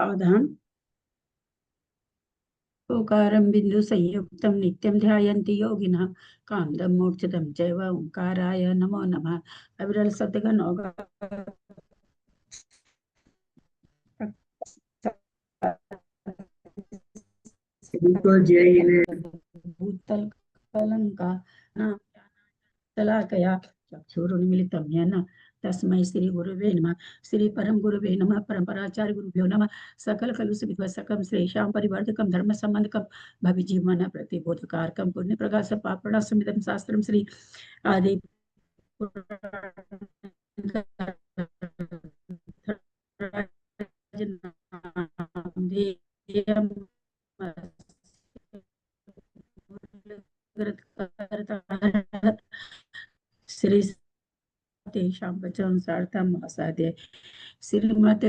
सावधान। ओकारं बिंदु संयुक्तं नित्यं ध्यायन्ति योगिनः कामदं मोक्षदं चैव ओंकाराय नमो नमः। अविरल सतगन होगा बिल्कुल जय ने भूतल कलंका तलाकया चक्षुरुन्मिलितं येन तस्मै श्री गुरुवे नमः। श्री परम गुरुवे नमः। परम्पराचार्य गुरुभ्यो नमः। सकल कलुषविध्वंसकं श्रेषां परिवर्धकं धर्म संबंधकं भविजीवन प्रतिबोधकारकं पुण्य प्रकाश पापणासमिदं शास्त्रं श्री आदि श्री तेषां वचनं सार्थम् आसाद्य श्रीमत्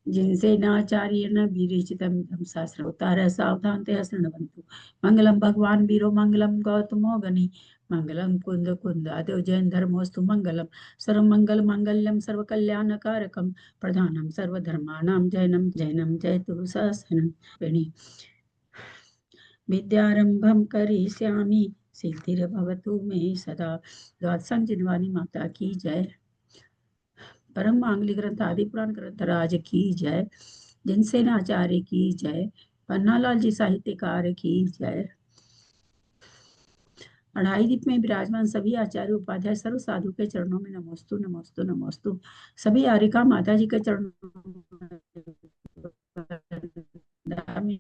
जिनसेनाचार्येण विरचितम् इदं शास्त्रमुत्तारः सावधानतया शृण्वन्तु। मङ्गलं भगवान् वीरो मङ्गलं गौतमो गणि मङ्गलं कुन्द कुन्दादो जैन धर्मोऽस्तु मङ्गलं सर्वमङ्गलमाङ्गल्यं सर्वकल्याणकारकं प्रधानं सर्वधर्माणां जैनं जैनं जयतु सहस्रं वेणि विद्यारंभं करिष्यामि सिद्धिर्भवतु मे सदा। द्वादशं जिनवानी माता की जय। परम मांगली ग्रंथ आदि पुराण ग्रंथ राज की जय। जिनसेनाचार्य की जय। पन्नालाल जी साहित्यकार की जय। अढ़ाई दीप में विराजमान सभी आचार्य उपाध्याय सर्व साधु के चरणों में नमोस्तु नमोस्तु नमोस्तु। सभी आरिका माता जी के चरणों में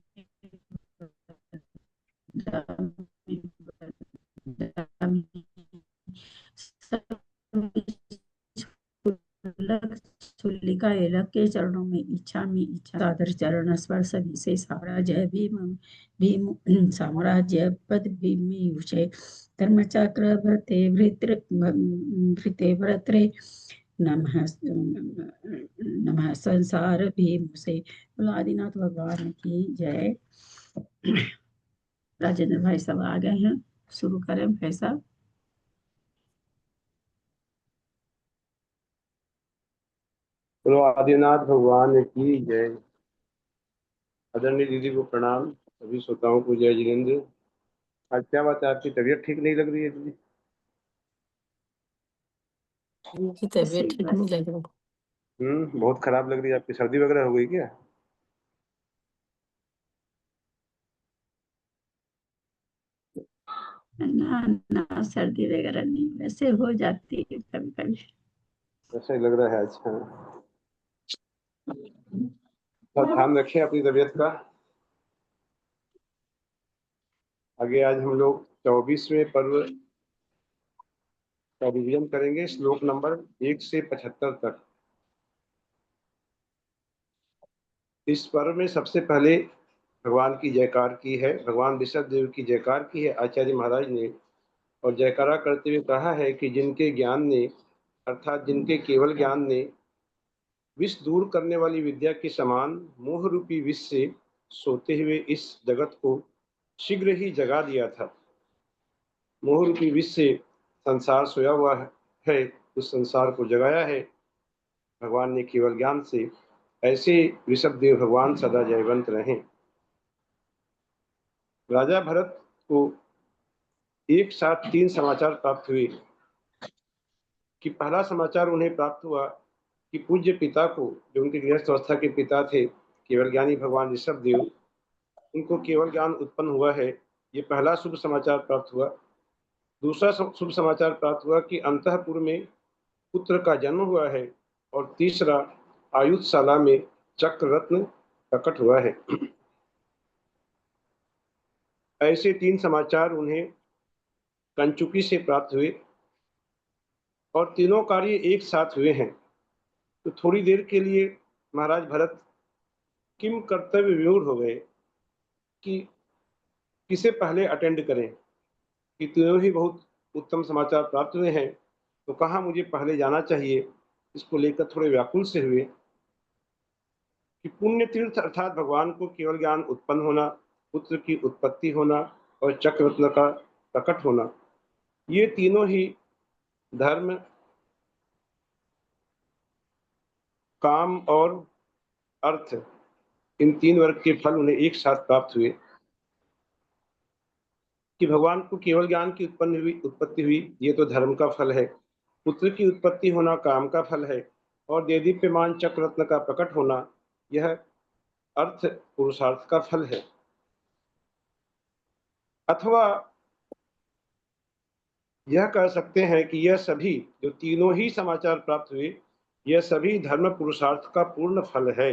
चुल्लिका एलक के चरणों में इच्छा सादर चरण स्पर्श विशेष साम्राज्य भीम भीम साम्राज्य पद भीम धर्मचक्र भृते भृते भ्रत्रे नमः नमः संसार भीम से। आदिनाथ भगवान की जय। राजेंद्र भाई सब आ गए हैं, शुरू करें भाई साहब। बोलो आदिनाथ भगवान की जय। आदरणीय दीदी को प्रणाम, सभी श्रोताओं को जय जिनेन्द्र। आज क्या बात है, आपकी तबीयत ठीक नहीं लग रही है दीदी? की तबीयत ठीक नहीं लग रही। बहुत खराब लग रही है। आपकी सर्दी वगैरह हो गई क्या? ना ना सर्दी वगैरह नहीं, वैसे हो जाती है कभी कभी। ऐसा ही लग रहा है। अच्छा, तो ध्यान रखें अपनी तबीयत का। आगे आज हम लोग 24वें पर्व का रिवीजन करेंगे, श्लोक नंबर 1 से 75 तक। इस पर्व में सबसे पहले भगवान की जयकार की है, भगवान ऋषभ देव की जयकार की है आचार्य महाराज ने, और जयकारा करते हुए कहा है कि जिनके ज्ञान ने, अर्थात जिनके केवल ज्ञान ने विष दूर करने वाली विद्या के समान मोह रूपी विष से सोते हुए इस जगत को शीघ्र ही जगा दिया था। मोह रूपी विष से संसार सोया हुआ है, उस संसार को जगाया है भगवान ने केवल ज्ञान से। ऐसे ऋषभ देव भगवान सदा जयवंत रहें। राजा भरत को एक साथ 3 समाचार प्राप्त हुए कि पहला समाचार उन्हें प्राप्त हुआ कि पूज्य पिता को, जो उनके गृहस्थ अवस्था के पिता थे केवल ज्ञानी भगवान ऋषभ देव, उनको केवल ज्ञान उत्पन्न हुआ है। ये पहला शुभ समाचार प्राप्त हुआ। दूसरा शुभ समाचार प्राप्त हुआ कि अंतःपुर में पुत्र का जन्म हुआ है। और तीसरा, आयुधशाला में चक्र रत्न प्रकट हुआ है। ऐसे 3 समाचार उन्हें कंचुकी से प्राप्त हुए और तीनों कार्य एक साथ हुए हैं। तो थोड़ी देर के लिए महाराज भरत किम कर्तव्य विमूढ़ हो गए कि किसे पहले अटेंड करें, कि तीनों ही बहुत उत्तम समाचार प्राप्त हुए हैं, तो कहाँ मुझे पहले जाना चाहिए। इसको लेकर थोड़े व्याकुल से हुए कि पुण्य तीर्थ अर्थात भगवान को केवल ज्ञान उत्पन्न होना, पुत्र की उत्पत्ति होना और चक्ररत्न का प्रकट होना, ये तीनों ही धर्म, काम और अर्थ, इन 3 वर्ग के फल उन्हें एक साथ प्राप्त हुए कि भगवान को केवल ज्ञान की उत्पत्ति हुई, ये तो धर्म का फल है। पुत्र की उत्पत्ति होना काम का फल है और देदीप्यमान चक्ररत्न का प्रकट होना यह अर्थ पुरुषार्थ का फल है। अथवा यह कह सकते हैं कि यह सभी जो तीनों ही समाचार प्राप्त हुए, यह सभी धर्म पुरुषार्थ का पूर्ण फल है,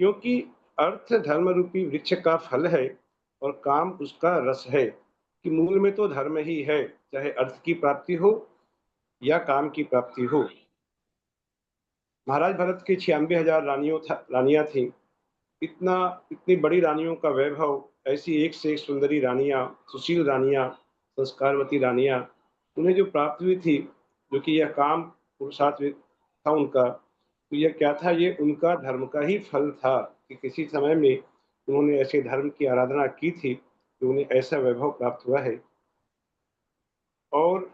क्योंकि अर्थ धर्म रूपी वृक्ष का फल है और काम उसका रस है कि मूल में तो धर्म ही है, चाहे अर्थ की प्राप्ति हो या काम की प्राप्ति हो। महाराज भरत के 96,000 रानियां थी। इतनी बड़ी रानियों का वैभव, ऐसी एक से एक सुंदरी रानियां, सुशील रानियां, संस्कारवती रानियां, उन्हें जो प्राप्त हुई थी, जो कि यह काम पुरुषार्थ था उनका, तो यह क्या था? ये उनका धर्म का ही फल था कि किसी समय में उन्होंने ऐसे धर्म की आराधना की थी कि उन्हें ऐसा वैभव प्राप्त हुआ है। और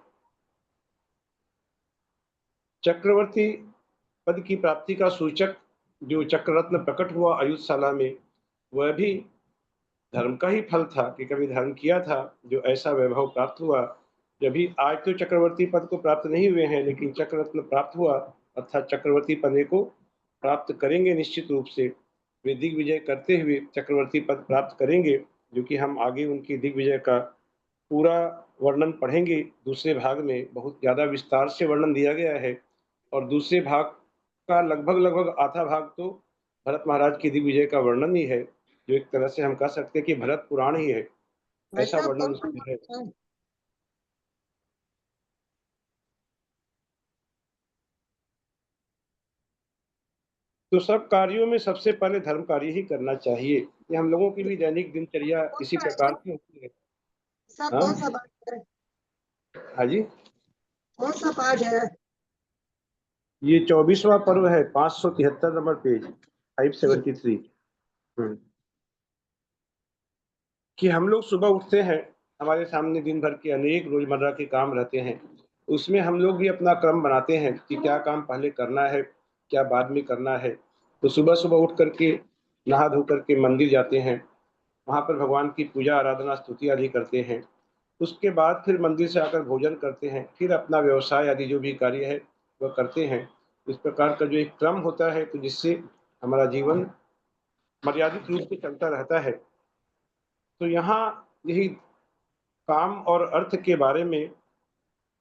चक्रवर्ती पद की प्राप्ति का सूचक जो चक्ररत्न प्रकट हुआ अयुधशाला में, वह भी धर्म का ही फल था कि कभी धर्म किया था जो ऐसा वैभव प्राप्त हुआ। जब आज तो चक्रवर्ती पद को प्राप्त नहीं हुए हैं, लेकिन चक्ररत्न प्राप्त हुआ, अर्थात चक्रवर्ती पद को प्राप्त करेंगे निश्चित रूप से। वे दिग्विजय करते हुए चक्रवर्ती पद प्राप्त करेंगे, जो कि हम आगे उनकी दिग्विजय का पूरा वर्णन पढ़ेंगे। दूसरे भाग में बहुत ज्यादा विस्तार से वर्णन दिया गया है और दूसरे भाग का लगभग आधा भाग तो भरत महाराज की दिग्विजय का वर्णन ही है, जो एक तरह से हम कह सकते हैं कि भरत पुराण ही है, ऐसा वर्णन उसमें है। तो सब कार्यों में सबसे पहले धर्म कार्य ही करना चाहिए। ये हम लोगों की भी दैनिक दिनचर्या इसी प्रकार की होती है। कौन सा पाठ है? हाँ जी, कौन सा पाठ है? ये 24वां पर्व है, 573 नंबर पेज, 573। कि हम लोग सुबह उठते हैं, हमारे सामने दिन भर के अनेक रोजमर्रा के काम रहते हैं, उसमें हम लोग भी अपना क्रम बनाते हैं कि क्या काम पहले करना है, क्या बाद में करना है। तो सुबह सुबह उठ करके नहा धो करके मंदिर जाते हैं, वहाँ पर भगवान की पूजा आराधना स्तुति आदि करते हैं। उसके बाद फिर मंदिर से आकर भोजन करते हैं, फिर अपना व्यवसाय आदि जो भी कार्य है वह करते हैं। इस प्रकार का जो एक क्रम होता है, तो जिससे हमारा जीवन मर्यादित रूप से चलता रहता है। तो यहाँ यही काम और अर्थ के बारे में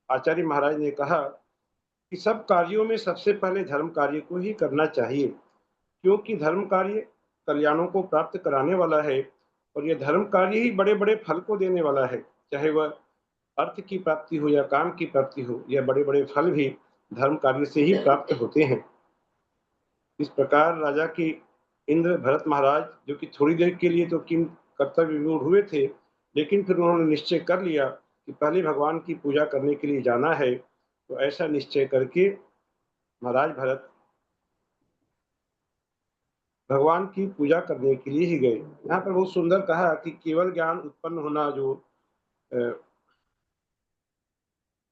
आचार्य महाराज ने कहा कि सब कार्यों में सबसे पहले धर्म कार्य को ही करना चाहिए, क्योंकि धर्म कार्य कल्याणों को प्राप्त कराने वाला है और यह धर्म कार्य ही बड़े बड़े फल को देने वाला है। चाहे वह अर्थ की प्राप्ति हो या काम की प्राप्ति हो, यह बड़े बड़े फल भी धर्म कार्य से ही प्राप्त होते हैं। इस प्रकार राजा की इंद्र भरत महाराज, जो कि थोड़ी देर के लिए तो किम कर्तव्य विमूढ़ हुए थे, लेकिन फिर उन्होंने निश्चय कर लिया कि पहले भगवान की पूजा करने के लिए जाना है। तो ऐसा निश्चय करके महाराज भरत भगवान की पूजा करने के लिए ही गए। यहाँ पर बहुत सुंदर कहा कि केवल ज्ञान उत्पन्न होना जो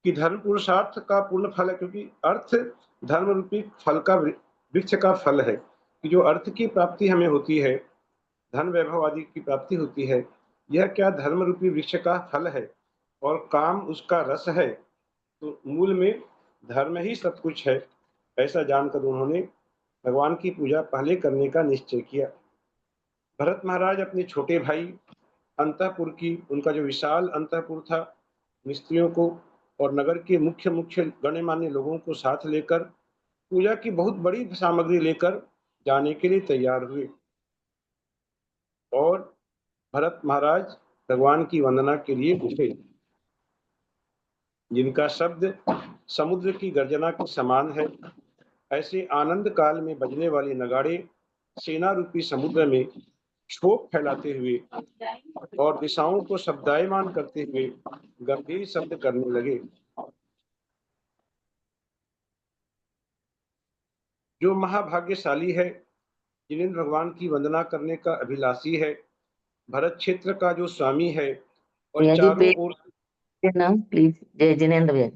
कि धर्म पुरुषार्थ का पूर्ण फल है, क्योंकि अर्थ धर्म रूपी फल का वृक्ष का फल है कि जो अर्थ की प्राप्ति हमें होती है, धन वैभव आदि की प्राप्ति होती है, यह क्या धर्म रूपी वृक्ष का फल है और काम उसका रस है। तो मूल में धर्म ही सब कुछ है। ऐसा जानकर उन्होंने भगवान की पूजा पहले करने का निश्चय किया। भरत महाराज अपने छोटे भाई अंतःपुर की, उनका जो विशाल अंतःपुर था, मिस्त्रियों को और नगर के मुख्य मुख्य गण्यमान्य लोगों को साथ लेकर पूजा की बहुत बड़ी सामग्री लेकर जाने के लिए तैयार हुए और भरत महाराज भगवान की वंदना के लिए उठे, जिनका शब्द समुद्र की गर्जना के समान है। ऐसे आनंद काल में बजने वाले नगाड़े सेना रूपी समुद्र में शोक फैलाते हुए और दिशाओं को शब्दायमान करते हुए गंभीर शब्द करने लगे। जो महाभाग्यशाली है, जिनेंद्र भगवान की वंदना करने का अभिलाषी है, भरत क्षेत्र का जो स्वामी है और चारों ओर नाम प्लीज जय जिनेंद्र भैया।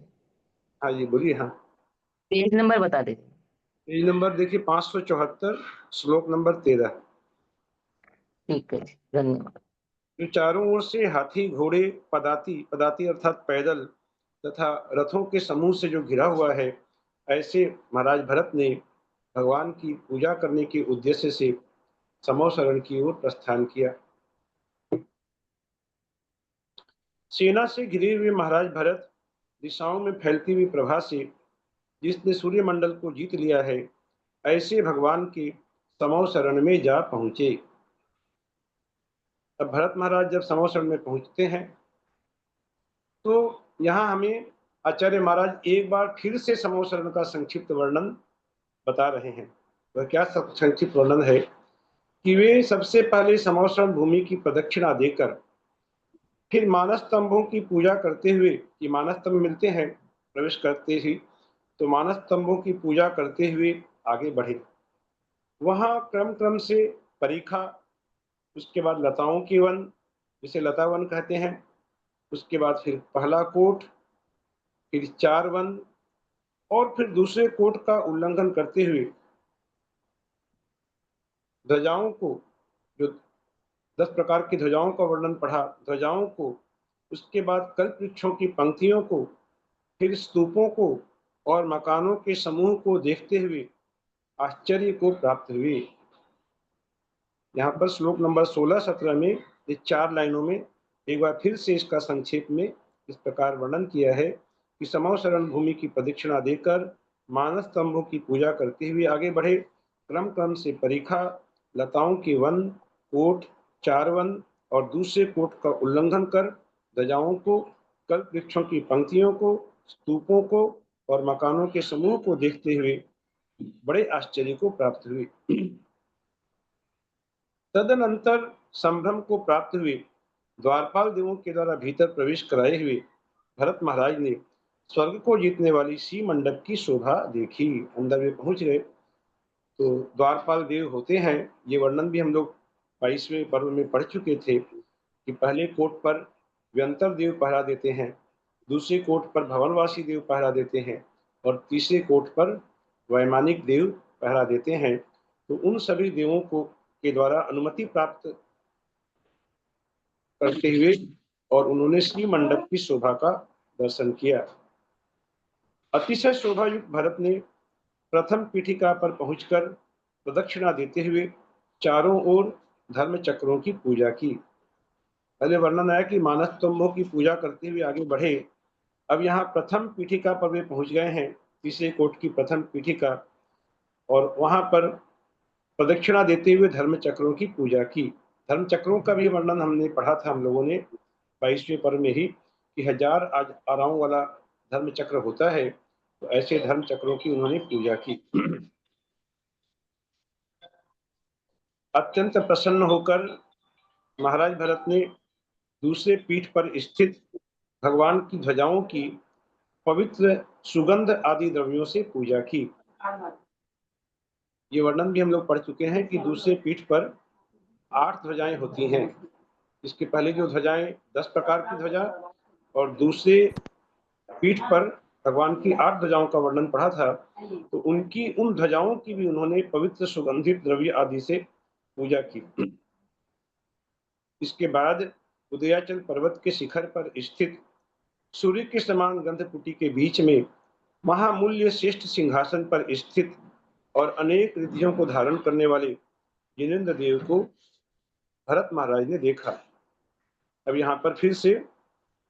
हाँ जी बोलिए। हाँ पेज नंबर बता दीजिए। पेज नंबर देखिए 574 श्लोक नंबर 13। ठीक है जी, धन्यवाद। जो चारों ओर से हाथी घोड़े पदाती अर्थात पैदल तथा रथों के समूह से जो घिरा हुआ है, ऐसे महाराज भरत ने भगवान की पूजा करने के उद्देश्य से समो शरण की ओर प्रस्थान किया। सेना से घिरे हुए महाराज भरत दिशाओं में फैलती हुई प्रभा से जिसने सूर्यमंडल को जीत लिया है, ऐसे भगवान के समो शरण में जा पहुंचे। अब भरत महाराज जब समो शरण में पहुंचते हैं तो यहाँ हमें आचार्य महाराज एक बार फिर से समो शरण का संक्षिप्त वर्णन बता रहे हैं। वह क्या संक्षिप्त वर्णन है कि वे सबसे पहले समो शरण भूमि की प्रदक्षिणा देकर फिर मानस स्तंभों की पूजा करते हुए, ये मानस स्तंभ मिलते हैं प्रवेश करते ही, तो मानस स्तंभों की पूजा करते हुए आगे बढ़े। वहां क्रम क्रम से परीखा, उसके बाद लताओं के वन जिसे लता वन कहते हैं, उसके बाद फिर पहला कोट, फिर 4 वन और फिर दूसरे कोट का उल्लंघन करते हुए ध्वजाओं को, जो 10 प्रकार की ध्वजाओं का वर्णन पढ़ा, ध्वजाओं को, उसके बाद कल्प वृक्षों की पंक्तियों को, फिर स्तूपों को और मकानों के समूह को देखते हुए आश्चर्य को प्राप्त हुए। यहाँ पर श्लोक नंबर 16-17 में ये 4 लाइनों में एक बार फिर से इसका संक्षेप में इस प्रकार वर्णन किया है कि समो शरण भूमि की प्रदक्षिणा देकर मानस स्तंभों की पूजा करते हुए आगे बढ़े। क्रम क्रम से परीखा, लताओं के वन, कोट, 4 वन और दूसरे कोट का उल्लंघन कर ध्वजाओं को, कल्प वृक्षों की पंक्तियों को, स्तूपों को और मकानों के समूह को देखते हुए बड़े आश्चर्य को प्राप्त हुए। तदनंतर संभ्रम को प्राप्त हुए द्वारपाल देवों के द्वारा भीतर प्रवेश कराए हुए भरत महाराज ने स्वर्ग को जीतने वाली सी मंडप की शोभा देखी। अंदर में पहुंच गए तो द्वारपाल देव होते हैं, ये वर्णन भी हम लोग 22वें पर्व में पढ़ चुके थे कि पहले कोट पर व्यंतर देव पहरा देते हैं, दूसरे कोट पर भवनवासी देव पहरा देते हैं और तीसरे कोट पर वैमानिक देव पहरा देते हैं। तो उन सभी देवों को के द्वारा अनुमति प्राप्त करते हुए और उन्होंने श्री मंडप की शोभा का दर्शन किया। अतिशय शोभायुक्त भरत ने प्रथम पीठिका पर पहुंचकर प्रदक्षिणा देते हुए चारों ओर धर्म चक्रों की पूजा की। पहले वर्णन आया कि मानस स्तंभों की पूजा करते हुए आगे बढ़े। अब यहाँ प्रथम पीठिका पर वे पहुंच गए हैं, तीसरे कोट की प्रथम पीठिका, और वहां पर प्रदक्षिणा देते हुए धर्म चक्रों की पूजा की। धर्म चक्रों का भी वर्णन हमने पढ़ा था हम लोगों ने 22वें पर्व में ही कि 1000 आराओं वाला धर्म चक्र होता है, तो ऐसे धर्म चक्रों की उन्होंने पूजा की। अत्यंत प्रसन्न होकर महाराज भरत ने दूसरे पीठ पर स्थित भगवान की ध्वजाओं की पवित्र सुगंध आदि द्रव्यों से पूजा की। ये वर्णन भी हम लोग पढ़ चुके हैं कि दूसरे पीठ पर 8 ध्वजाएं होती हैं। इसके पहले जो ध्वजाएं 10 प्रकार की ध्वजा और दूसरे पीठ पर भगवान की 8 ध्वजाओं का वर्णन पढ़ा था, तो उनकी उन ध्वजाओं की भी उन्होंने पवित्र सुगंधित द्रव्य आदि से पूजा की। इसके बाद उदयाचल पर्वत के शिखर पर स्थित सूर्य के समान गंधपुटी के बीच में महामूल्य श्रेष्ठ सिंहासन पर स्थित और अनेक रिद्धियों को धारण करने वाले जिनेंद्र देव को भरत महाराज ने देखा। अब यहाँ पर फिर से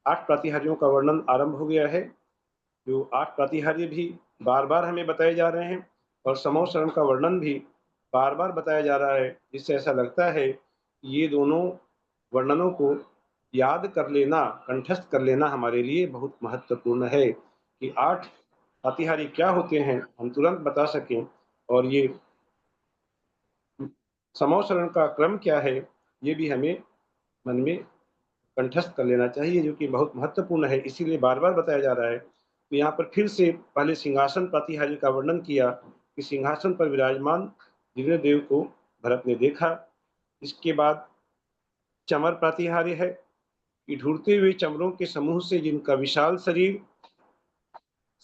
8 प्रातिहार्यों का वर्णन आरंभ हो गया है। जो 8 प्रातिहार्य भी बार बार हमें बताए जा रहे हैं और समो शरण का वर्णन भी बार बार बताया जा रहा है, जिससे ऐसा लगता है कि ये दोनों वर्णनों को याद कर लेना, कंठस्थ कर लेना हमारे लिए बहुत महत्वपूर्ण है कि 8 प्रातिहार्य क्या होते हैं हम तुरंत बता सकें, और ये समो शरण का क्रम क्या है ये भी हमें मन में कंठस्थ कर लेना चाहिए, जो कि बहुत महत्वपूर्ण है, इसीलिए बार बार बताया जा रहा है। तो यहाँ पर फिर से पहले सिंहासन प्रातिहार्य का वर्णन किया कि सिंहासन पर विराजमान जिनेंद्र देव को भरत ने देखा। इसके बाद चमर प्रातिहार्य है कि ढूंढते हुए चमरों के समूह से जिनका विशाल शरीर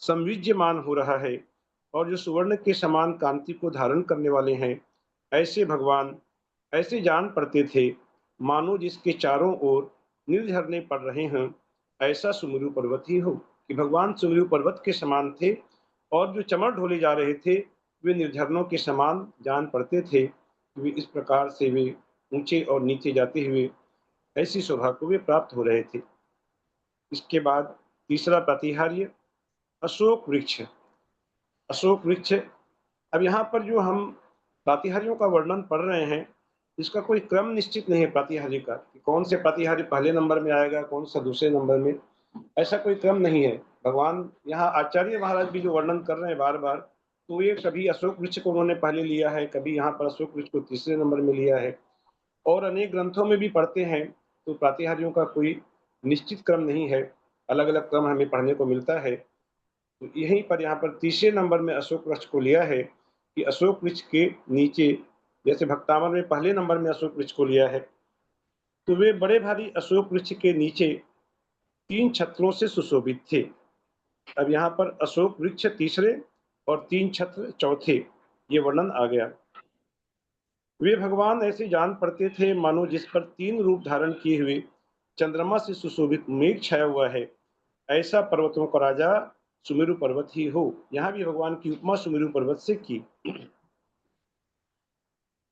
संविज्यमान हो रहा है और जो सुवर्ण के समान कांति को धारण करने वाले हैं, ऐसे भगवान ऐसे जान पड़ते थे मानो जिसके चारों ओर निर्झरने पड़ रहे हैं, ऐसा सुमेरु पर्वत ही हो। कि भगवान सुमेरु पर्वत के समान थे और जो चमर ढोले जा रहे थे वे निर्झरनों के समान जान पड़ते थे। वे इस प्रकार से वे ऊंचे और नीचे जाते हुए ऐसी शोभा को वे प्राप्त हो रहे थे। इसके बाद तीसरा प्रतिहार्य अशोक वृक्ष। अशोक वृक्ष, अब यहाँ पर जो हम प्रातिहार्यों का वर्णन पढ़ रहे हैं, इसका कोई क्रम निश्चित नहीं है प्रातिहार्य का, कि कौन से प्रातिहार्य पहले नंबर में आएगा, कौन सा दूसरे नंबर में, ऐसा कोई क्रम नहीं है। भगवान यहाँ आचार्य महाराज भी जो वर्णन कर रहे हैं बार बार, तो ये कभी अशोक वृक्ष को उन्होंने पहले लिया है, कभी यहाँ पर अशोक वृक्ष को तीसरे नंबर में लिया है, और अनेक ग्रंथों में भी पढ़ते हैं तो प्रातिहार्यों का कोई निश्चित क्रम नहीं है, अलग अलग क्रम हमें पढ़ने को मिलता है। तो यहीं पर यहाँ पर तीसरे नंबर में अशोक वृक्ष को लिया है कि अशोक वृक्ष के नीचे, जैसे भक्तामर में पहले नंबर में अशोक वृक्ष को लिया है, तो वे बड़े भारी अशोक वृक्ष के नीचे 3 छत्रों से सुशोभित थे। अब यहाँ पर अशोक वृक्ष तीसरे और 3 छत्र चौथे, ये वर्णन आ गया। वे भगवान ऐसे जान पड़ते थे मानो जिस पर 3 रूप धारण किए हुए चंद्रमा से सुशोभित मेघ छाया हुआ है, ऐसा पर्वतों का राजा सुमेरु पर्वत ही हो। यहाँ भी भगवान की उपमा सुमेरु पर्वत से की।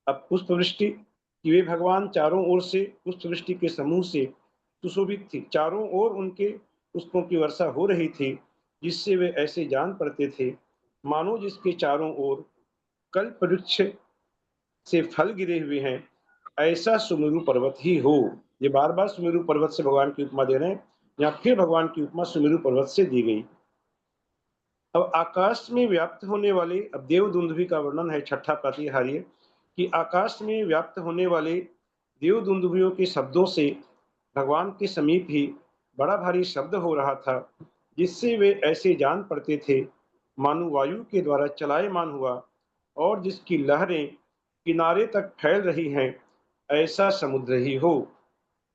अब पुष्पवृष्टि, कि वे भगवान चारों ओर से पुष्पवृष्टि के समूह से सुशोभित थी, चारों ओर उनके पुष्पों की वर्षा हो रही थी, जिससे वे ऐसे जान पड़ते थे मानो जिसके चारों ओर कल्प वृक्ष से फल गिरे हुए हैं, ऐसा सुमेरु पर्वत ही हो। ये बार बार सुमेरु पर्वत से भगवान की उपमा दे रहे हैं, यहाँ फिर भगवान की उपमा सुमेरु पर्वत से दी गई। अब आकाश में व्याप्त होने वाले, अब देवदुंदुभि का वर्णन है छठा प्रतिहार्य, कि आकाश में व्याप्त होने वाले देवदुंदुभियों के शब्दों से भगवान के समीप ही बड़ा भारी शब्द हो रहा था, जिससे वे ऐसे जान पड़ते थे मानो वायु के द्वारा चलायमान हुआ और जिसकी लहरें किनारे तक फैल रही हैं, ऐसा समुद्र ही हो।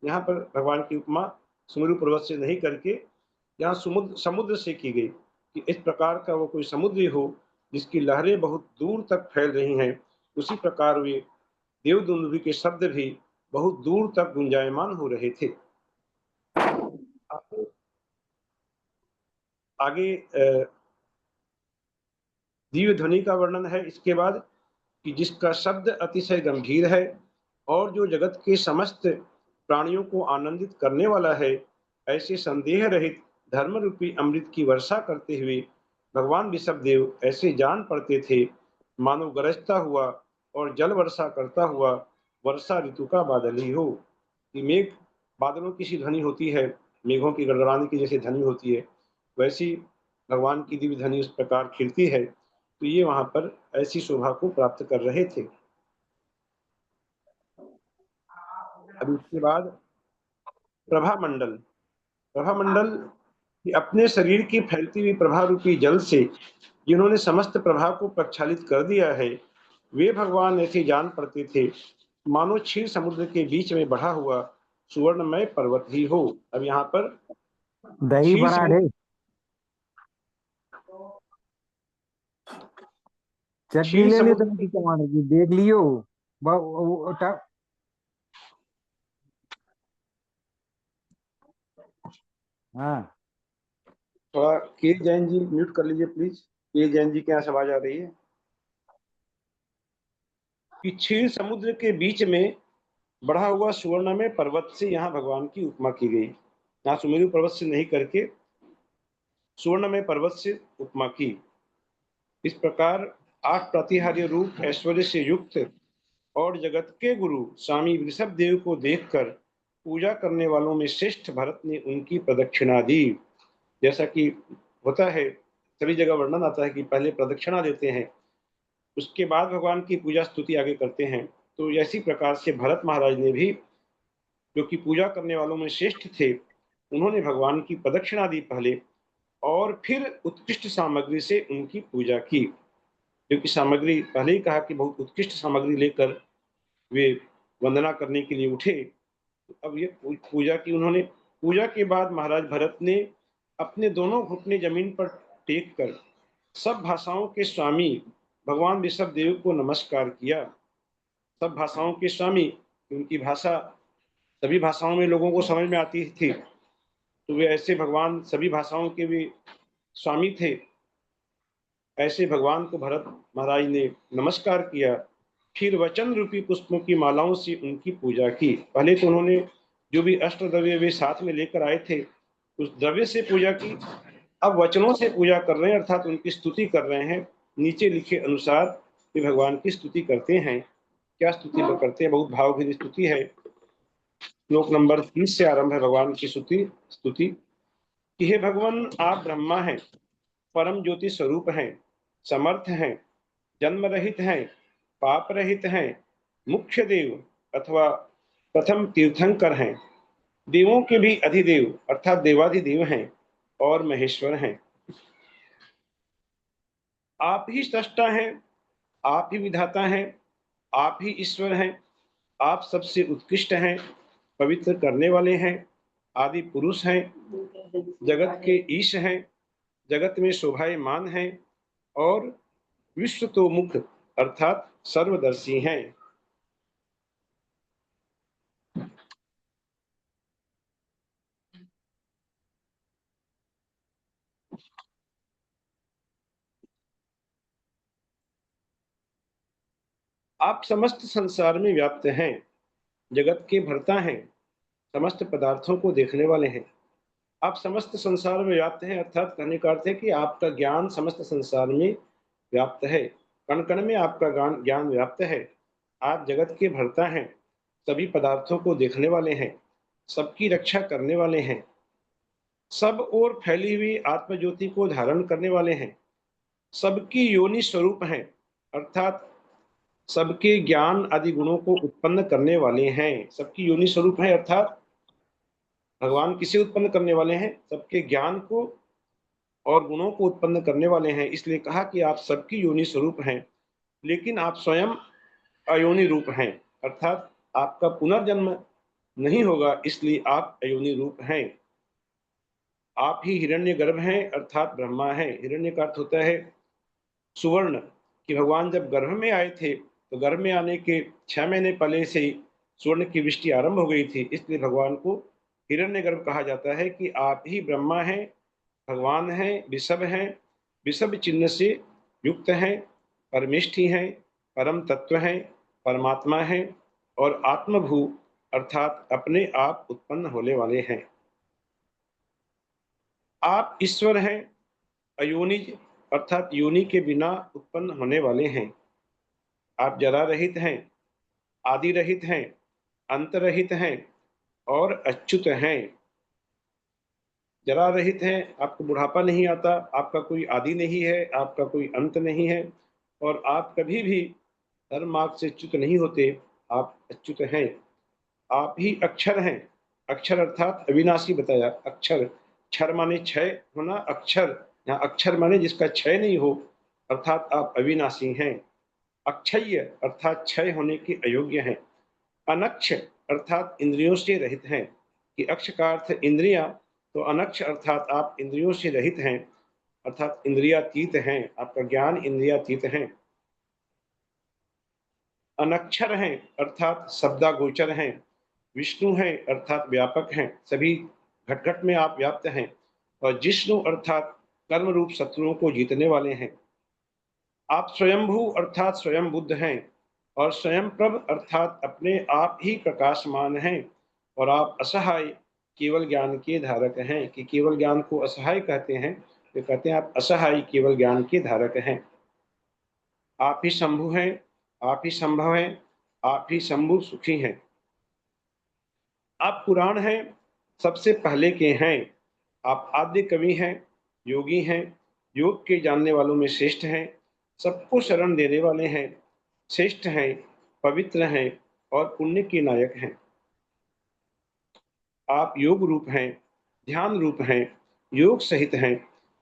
यहाँ पर भगवान की उपमा सुमेरु पर्वत से नहीं करके यहाँ समुद्र से की गई, कि इस प्रकार का वो कोई समुद्र हो जिसकी लहरें बहुत दूर तक फैल रही हैं, उसी प्रकार वे देवदुंदुभि के शब्द भी बहुत दूर तक गुंजायमान हो रहे थे। आगे दिव्य ध्वनि का वर्णन है इसके बाद, कि जिसका शब्द अतिशय गंभीर है और जो जगत के समस्त प्राणियों को आनंदित करने वाला है, ऐसे संदेह रहित धर्म रूपी अमृत की वर्षा करते हुए भगवान ऋषभदेव ऐसे जान पड़ते थे मानो गरजता हुआ और जल वर्षा करता हुआ वर्षा ऋतु का बादल ही हो। कि मेघ बादलों की सी ध्वनि होती है, मेघों की गड़गड़ाने की जैसे ध्वनि होती है, वैसी भगवान की दिव्य ध्वनि उस प्रकार खिलती है। तो ये वहां पर ऐसी शोभा को प्राप्त कर रहे थे। अब इसके बाद प्रभामंडल। प्रभामंडल कि अपने शरीर की फैलती हुई प्रभा रूपी जल से जिन्होंने समस्त प्रभा को प्रक्षालित कर दिया है, वे भगवान ऐसे जान पड़ते थे मानो क्षीर समुद्र के बीच में बढ़ा हुआ सुवर्णमय पर्वत ही हो। अब यहाँ पर दही क्षीर पराठे समुद्र, चटनी क्षीर ले ली समुद्र तुम की टमाटर की देख लियो। हाँ थोड़ा के जैन जी म्यूट कर लीजिए प्लीज। के जैन जी के यहाँ से आवाज आ रही है। कि क्षीर समुद्र के बीच में बढ़ा हुआ सुवर्णमय पर्वत से यहाँ भगवान की उपमा की गई। यहाँ सुमेरु पर्वत से नहीं करके सुवर्णमय पर्वत से उपमा की। इस प्रकार 8 प्रतिहार्य रूप ऐश्वर्य से युक्त और जगत के गुरु स्वामी वृषभदेव को देखकर पूजा करने वालों में श्रेष्ठ भरत ने उनकी प्रदक्षिणा दी। जैसा कि होता है, सभी जगह वर्णन आता है कि पहले प्रदक्षिणा देते हैं, उसके बाद भगवान की पूजा स्तुति आगे करते हैं। तो ऐसी प्रकार से भरत महाराज ने भी, जो कि पूजा करने वालों में श्रेष्ठ थे, उन्होंने भगवान की प्रदक्षिणा दी पहले और फिर उत्कृष्ट सामग्री से उनकी पूजा की। क्योंकि सामग्री पहले ही कहा कि बहुत उत्कृष्ट सामग्री लेकर वे वंदना करने के लिए उठे। अब ये पूजा की उन्होंने। पूजा के बाद महाराज भरत ने अपने दोनों घुटने जमीन पर टेक कर सब भाषाओं के स्वामी भगवान ऋषभदेव को नमस्कार किया सब भाषाओं के स्वामी, उनकी भाषा सभी भाषाओं में लोगों को समझ में आती थी, तो वे ऐसे भगवान सभी भाषाओं के भी स्वामी थे। ऐसे भगवान को भरत महाराज ने नमस्कार किया, फिर वचन रूपी पुष्पों की मालाओं से उनकी पूजा की। पहले तो उन्होंने जो भी अष्ट द्रव्य वे साथ में लेकर आए थे उस द्रव्य से पूजा की, अब वचनों से पूजा कर रहे हैं, अर्थात उनकी स्तुति कर रहे हैं। नीचे लिखे अनुसार वे भगवान की स्तुति करते हैं। क्या स्तुति करते हैं? बहुत भावभीनी स्तुति है। श्लोक नंबर 30 से आरंभ है भगवान की स्तुति कि हे भगवान, आप ब्रह्मा हैं, परम ज्योति स्वरूप हैं, समर्थ हैं, जन्म रहित हैं, पाप रहित हैं, मुख्य देव अथवा प्रथम तीर्थंकर हैं, देवों के भी अधिदेव अर्थात देवाधिदेव हैं और महेश्वर हैं। आप ही सृष्टा हैं, आप ही विधाता हैं, आप ही ईश्वर हैं, आप सबसे उत्कृष्ट हैं, पवित्र करने वाले हैं, आदि पुरुष हैं, जगत के ईश हैं, जगत में शोभायमान हैं और विश्व तो मुख अर्थात सर्वदर्शी हैं। आप समस्त संसार में व्याप्त हैं, जगत के भरता हैं, समस्त पदार्थों को देखने वाले हैं। आप समस्त संसार में व्याप्त हैं अर्थात कहने का अर्थ है कि आपका ज्ञान समस्त संसार में व्याप्त है, कण कण में आपका ज्ञान व्याप्त है। आप जगत के भरता हैं, सभी पदार्थों को देखने वाले हैं, सबकी रक्षा करने वाले हैं, सब ओर फैली हुई आत्मज्योति को धारण करने वाले हैं, सबकी योनि स्वरूप हैं अर्थात सबके ज्ञान आदि गुणों को उत्पन्न करने वाले हैं। सबकी योनि स्वरूप है अर्थात भगवान किसे उत्पन्न करने वाले हैं? सबके ज्ञान को और गुणों को उत्पन्न करने वाले हैं। इसलिए कहा कि आप सबकी योनि स्वरूप हैं, लेकिन आप स्वयं अयोनि रूप हैं अर्थात आपका पुनर्जन्म नहीं होगा, इसलिए आप अयोनि रूप हैं। आप ही हिरण्यगर्भ हैं अर्थात ब्रह्मा है। हिरण्य का अर्थ होता है सुवर्ण, कि भगवान जब गर्भ में आए थे तो गर्भ में आने के 6 महीने पहले से ही स्वर्ण की वृष्टि आरंभ हो गई थी, इसलिए भगवान को हिरण्यगर्भ कहा जाता है कि आप ही ब्रह्मा हैं, भगवान हैं, विषभ हैं, विषभ चिन्ह से युक्त हैं, परमेष्ठी हैं, परम तत्व हैं, परमात्मा हैं और आत्मभू अर्थात अपने आप उत्पन्न होने वाले हैं। आप ईश्वर हैं, अयोनिज अर्थात योनि के बिना उत्पन्न होने वाले हैं। आप जरा रहित हैं, आदि रहित हैं, अंत रहित हैं और अच्युत हैं। जरा रहित हैं, आपको बुढ़ापा नहीं आता, आपका कोई आदि नहीं है, आपका कोई अंत नहीं है और आप कभी भी धर्म मार्ग से च्युत नहीं होते, आप अच्युत हैं। आप ही अक्षर हैं, अक्षर अर्थात अविनाशी बताया। अक्षर, क्षर माने क्षय होना, अक्षर यहाँ अक्षर माने जिसका क्षय नहीं हो अर्थात आप अविनाशी हैं। अक्षय अर्थात क्षय होने के अयोग्य हैं। अनक्ष अर्थात इंद्रियों से रहित हैं, कि अक्ष का अर्थ इंद्रियां, तो अनक्ष अर्थात आप इंद्रियों से रहित हैं अर्थात इंद्रियातीत हैं, आपका ज्ञान इंद्रियातीत हैं। अनक्षर हैं अर्थात शब्दागोचर हैं। विष्णु हैं अर्थात व्यापक हैं, सभी घट घट में आप व्याप्त हैं। और जिष्णु अर्थात कर्म रूप शत्रुओं को जीतने वाले हैं। आप स्वयंभू अर्थात स्वयं बुद्ध हैं और स्वयं प्रभ अर्थात अपने आप ही प्रकाशमान हैं। और आप असहाय केवल ज्ञान के धारक हैं, कि केवल ज्ञान को असहाय कहते हैं, तो कहते हैं आप असहाय केवल ज्ञान के धारक हैं। आप ही शंभु हैं, आप ही संभव हैं, आप ही शंभु सुखी हैं। आप पुराण हैं, सबसे पहले के हैं। आप आद्य कवि हैं, योगी हैं, योग के जानने वालों में श्रेष्ठ हैं, सबको शरण देने वाले हैं, श्रेष्ठ हैं, पवित्र हैं और पुण्य के नायक हैं। आप योग रूप हैं, ध्यान रूप हैं, योग सहित हैं,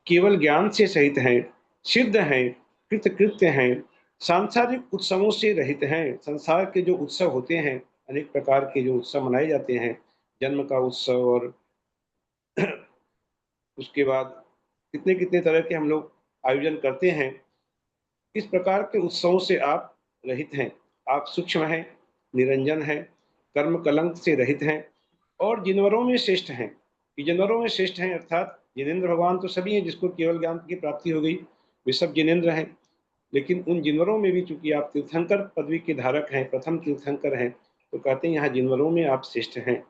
केवल ज्ञान से सहित हैं, सिद्ध हैं, कृतकृत्य हैं, सांसारिक उत्सवों से रहित हैं। संसार के जो उत्सव होते हैं, अनेक प्रकार के जो उत्सव मनाए जाते हैं, जन्म का उत्सव और उसके बाद कितने कितने तरह के हम लोग आयोजन करते हैं, इस प्रकार के उत्सवों से आप रहित हैं। आप सूक्ष्म हैं, निरंजन हैं, कर्म कलंक से रहित हैं और जिनवरों में श्रेष्ठ हैं। ये जिनवरों में श्रेष्ठ हैं अर्थात जिनेंद्र भगवान तो सभी हैं, जिसको केवल ज्ञान की प्राप्ति हो गई वे सब जिनेंद्र हैं, लेकिन उन जिनवरों में भी चूंकि आप तीर्थंकर पदवी के धारक हैं, प्रथम तीर्थंकर हैं, तो कहते हैं यहाँ जिनवरों में आप श्रेष्ठ हैं।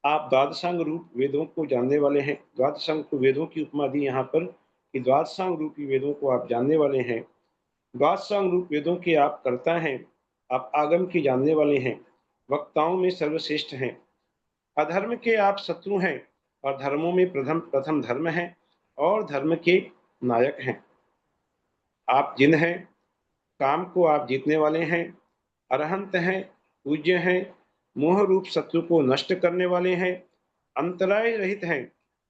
आप द्वादशांग रूप वेदों को जानने वाले हैं। द्वादशांग को वेदों की उपमा दी यहाँ पर कि द्वादशांग रूपी वेदों को आप जानने वाले हैं। द्वादशांग रूप वेदों के आप कर्ता हैं, आप आगम के जानने वाले हैं, वक्ताओं में सर्वश्रेष्ठ हैं। अधर्म के आप शत्रु हैं और धर्मों में प्रथम धर्म हैं और धर्म के नायक हैं। आप जिन हैं, काम को आप जीतने वाले हैं, अरहंत हैं, पूज्य हैं, मोह रूप शत्रु को नष्ट करने वाले हैं, अंतराय रहित हैं,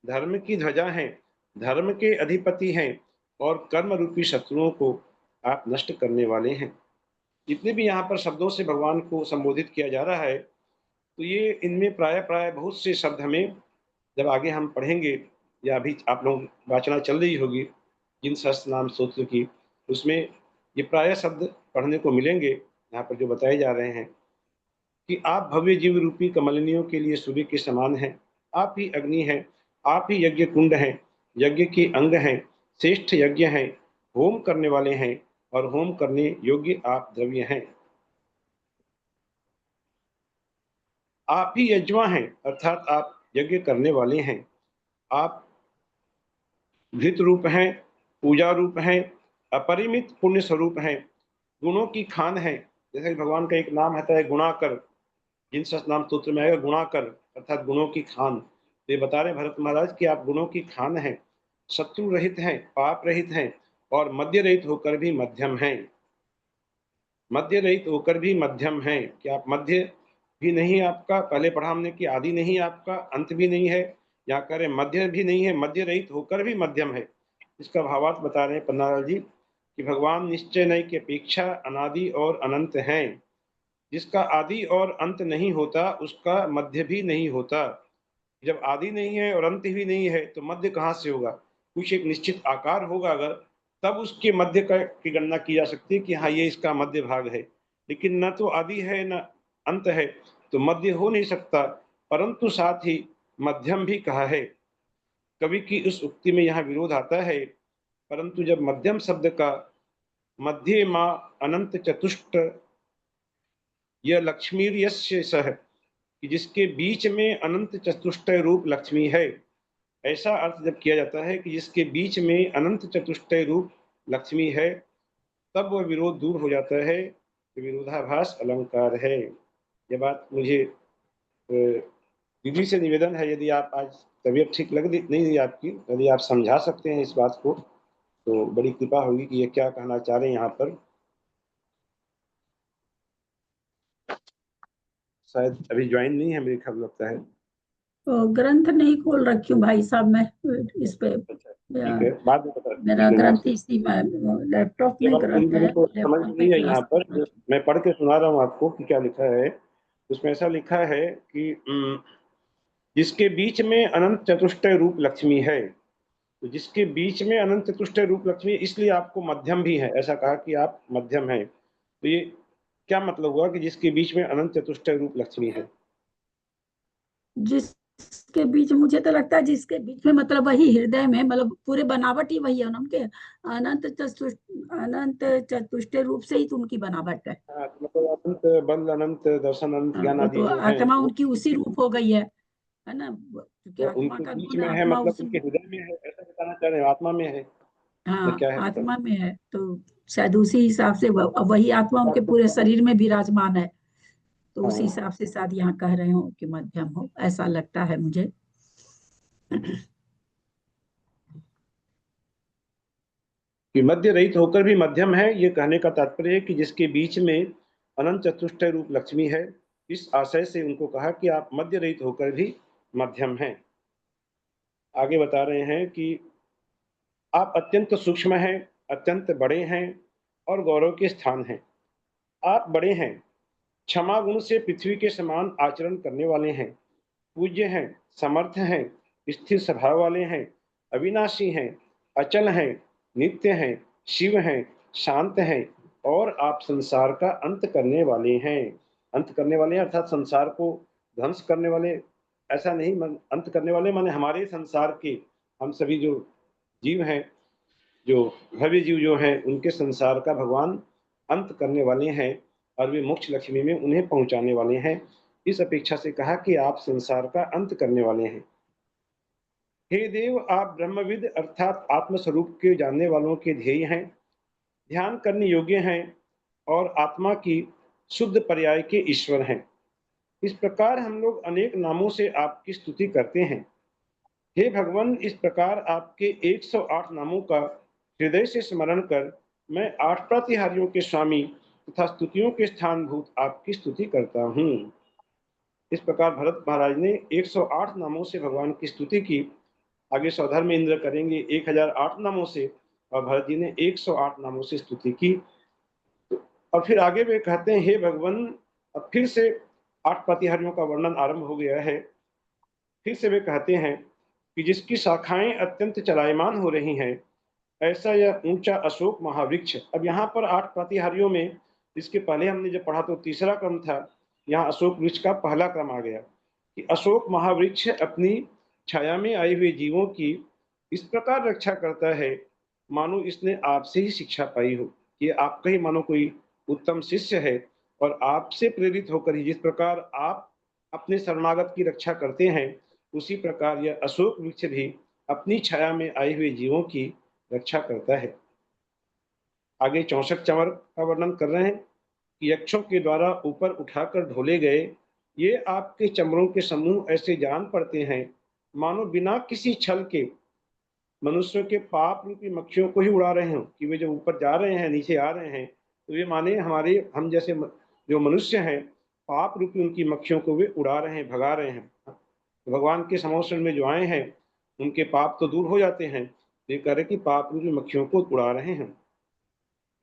धर्म की ध्वजा हैं, धर्म के अधिपति हैं और कर्म रूपी शत्रुओं को आप नष्ट करने वाले हैं। जितने भी यहाँ पर शब्दों से भगवान को संबोधित किया जा रहा है, तो ये इनमें प्राय बहुत से शब्द हमें जब आगे हम पढ़ेंगे या अभी आप लोग वाचना चल रही होगी जिन सहस्त्र नाम स्तोत्र की, उसमें ये प्राय शब्द पढ़ने को मिलेंगे यहाँ पर जो बताए जा रहे हैं कि आप भव्य जीव रूपी कमलिनियों के लिए सूर्य के समान हैं, आप ही अग्नि हैं, आप ही यज्ञ कुंड हैं, यज्ञ के अंग हैं, श्रेष्ठ यज्ञ हैं, होम करने वाले हैं और होम करने योग्य आप द्रव्य हैं। आप ही यज्वा हैं अर्थात आप यज्ञ करने वाले हैं। आप घृत रूप हैं, पूजा रूप हैं, अपरिमित पुण्य स्वरूप हैं, गुणों की खान है। जैसे कि भगवान का एक नाम आता है गुणाकर, जिन नाम सूत्र में आएगा गुणाकर अर्थात गुणों की खान। तो ये बता रहे भरत महाराज कि आप गुणों की खान हैं, शत्रु रहित हैं, पाप रहित हैं और मध्य रहित होकर भी मध्यम हैं। मध्य रहित होकर भी मध्यम हैं कि आप मध्य भी नहीं आपका, पहले पढ़ा हमने कि आदि नहीं आपका, अंत भी नहीं है, यहाँ कह रहे मध्य भी नहीं है, मध्य रहित होकर भी मध्यम है। इसका भावार्थ बता रहे हैं पन्नालाल जी कि भगवान निश्चय नय की अपेक्षा अनादि और अनंत हैं। जिसका आदि और अंत नहीं होता उसका मध्य भी नहीं होता। जब आदि नहीं है और अंत भी नहीं है तो मध्य कहाँ से होगा? कुछ एक निश्चित आकार होगा अगर, तब उसके मध्य की गणना की जा सकती है कि हाँ ये इसका मध्य भाग है, लेकिन न तो आदि है न अंत है तो मध्य हो नहीं सकता। परंतु साथ ही मध्यम भी कहा है। कवि की उस उक्ति में यहाँ विरोध आता है, परंतु जब मध्यम शब्द का मध्य माँ अनंत चतुष्ट यह लक्ष्मी यस्य सह कि जिसके बीच में अनंत चतुष्टय रूप लक्ष्मी है, ऐसा अर्थ जब किया जाता है कि जिसके बीच में अनंत चतुष्टय रूप लक्ष्मी है, तब वह विरोध दूर हो जाता है कि विरोधाभास अलंकार है। यह बात मुझे दीदी से निवेदन है, यदि आप आज तबीयत ठीक लग नहीं रही आपकी, यदि आप समझा सकते हैं इस बात को तो बड़ी कृपा होगी कि ये क्या कहना चाह रहे हैं यहाँ पर। शायद अभी ज्वाइन नहीं है मेरे ख्याल लगता है। तो ग्रंथ नहीं खोल रखी हूँ भाई साहब मैं इस पे। ठीक है, बाद में बता मेरा देंगे ग्रंथ आपको। इसी में लैपटॉप ये में बात ग्रंथ है, को समझ लैपटॉप नहीं में है यहाँ क्लास पर, कर रही मैं पढ़ के सुना रहा हूँ आपको कि क्या लिखा है। उसमें ऐसा लिखा है कि जिसके बीच में अनंत चतुष्टय रूप लक्ष्मी है, तो जिसके बीच में अनंत चतुष्टय रूप लक्ष्मी, इसलिए आपको मध्यम भी है, ऐसा कहा कि आप मध्यम हैं। तो ये क्या मतलब हुआ कि जिसके बीच में अनंत चतुष्टय रूप लक्ष्मी है? जिसके बीच, मुझे तो लगता है जिसके बीच में मतलब वही हृदय में, मतलब पूरे बनावट ही वही है उनके। अनंत चतुष्टय रूप से ही तो उनकी बनावट है। हाँ, तो मतलब अनंत बल, अनंत दर्शन, अनंत ज्ञान वो आदि तो जो है आत्मा वो उनकी उसी रूप हो गई है ना, क्योंकि तो आत्मा उनके का बीच गुण में है, आत्मा मतलब उसी। उनके हृदय में है, ऐसा बताना चाह रहे हैं? आत्मा में है या हाँ क्या है पता आत्मा में है, तो शायद उसी हिसाब से वही आत्मा उनके पूरे नहीं। शरीर में विराजमान है, तो उसी हाँ, हिसाब से शायद यहाँ कह रहे हो कि मध्यम हो, ऐसा लगता है मुझे। कि मध्य रहित होकर भी मध्यम है, ये कहने का तात्पर्य है कि जिसके बीच में अनंत चतुष्टय रूप लक्ष्मी है, इस आशय से उनको कहा कि आप मध्य रहित होकर भी मध्यम हैं। आगे बता रहे हैं कि आप अत्यंत सूक्ष्म हैं, अत्यंत बड़े हैं और गौरव के स्थान हैं। आप बड़े हैं, क्षमा गुण से पृथ्वी के समान आचरण करने वाले हैं, पूज्य हैं, समर्थ हैं, स्थिर स्वभाव वाले हैं, अविनाशी हैं, अचल हैं, नित्य हैं, शिव हैं, शांत हैं, और आप संसार का अंत करने वाले हैं। अंत करने वाले हैं अर्थात संसार को ध्वंस करने वाले, ऐसा नहीं, अंत करने वाले माने हमारे संसार के, हम सभी जो जीव हैं, जो भव्य जीव जो हैं, उनके संसार का भगवान अंत करने वाले हैं और वे मोक्ष लक्ष्मी में उन्हें पहुंचाने वाले हैं। इस अपेक्षा से कहा कि आप संसार का अंत करने वाले हैं। हे देव, आप ब्रह्मविद अर्थात आत्मस्वरूप के जानने वालों के ध्येय हैं, ध्यान करने योग्य हैं और आत्मा की शुद्ध पर्याय के ईश्वर हैं। इस प्रकार हम लोग अनेक नामों से आपकी स्तुति करते हैं। हे भगवान, इस प्रकार आपके 108 नामों का हृदय से स्मरण कर मैं 8 प्रतिहारियों के स्वामी तथा स्तुतियों के स्थानभूत आपकी स्तुति करता हूँ। इस प्रकार भरत महाराज ने 108 नामों से भगवान की स्तुति की। आगे स्वधर्म इंद्र करेंगे 1008 नामों से, और भरत जी ने 108 नामों से स्तुति की। और फिर आगे वे कहते हैं, हे भगवान, अब फिर से 8 प्रतिहारियों का वर्णन आरंभ हो गया है। फिर से वे कहते हैं कि जिसकी शाखाएं अत्यंत चलायमान हो रही हैं, ऐसा यह ऊंचा अशोक महावृक्ष। अब यहाँ पर 8 प्रतिहारियों में, इसके पहले हमने जब पढ़ा तो तीसरा क्रम था, यहाँ अशोक वृक्ष का पहला क्रम आ गया कि अशोक महावृक्ष अपनी छाया में आए हुए जीवों की इस प्रकार रक्षा करता है मानो इसने आपसे ही शिक्षा पाई हो। ये आपका ही मानो कोई उत्तम शिष्य है और आपसे प्रेरित होकर ही जिस प्रकार आप अपने शरणागत की रक्षा करते हैं, उसी प्रकार यह अशोक वृक्ष भी अपनी छाया में आए हुए जीवों की रक्षा करता है। आगे 64 चंवर का वर्णन कर रहे हैं कि यक्षों के द्वारा ऊपर उठाकर ढोले गए ये आपके चमरों के समूह ऐसे जान पड़ते हैं मानो बिना किसी छल के मनुष्यों के पाप रूपी मक्खियों को ही उड़ा रहे हो, कि वे जब ऊपर जा रहे हैं, नीचे आ रहे हैं, तो ये माने हमारे हम जैसे जो मनुष्य हैं, पाप रूपी उनकी मक्खियों को वे उड़ा रहे हैं, भगा रहे हैं। तो भगवान के समोषण में जो आए हैं उनके पाप तो दूर हो जाते हैं, ये कह रहे कि पाप रूपी मक्खियों को उड़ा रहे हैं।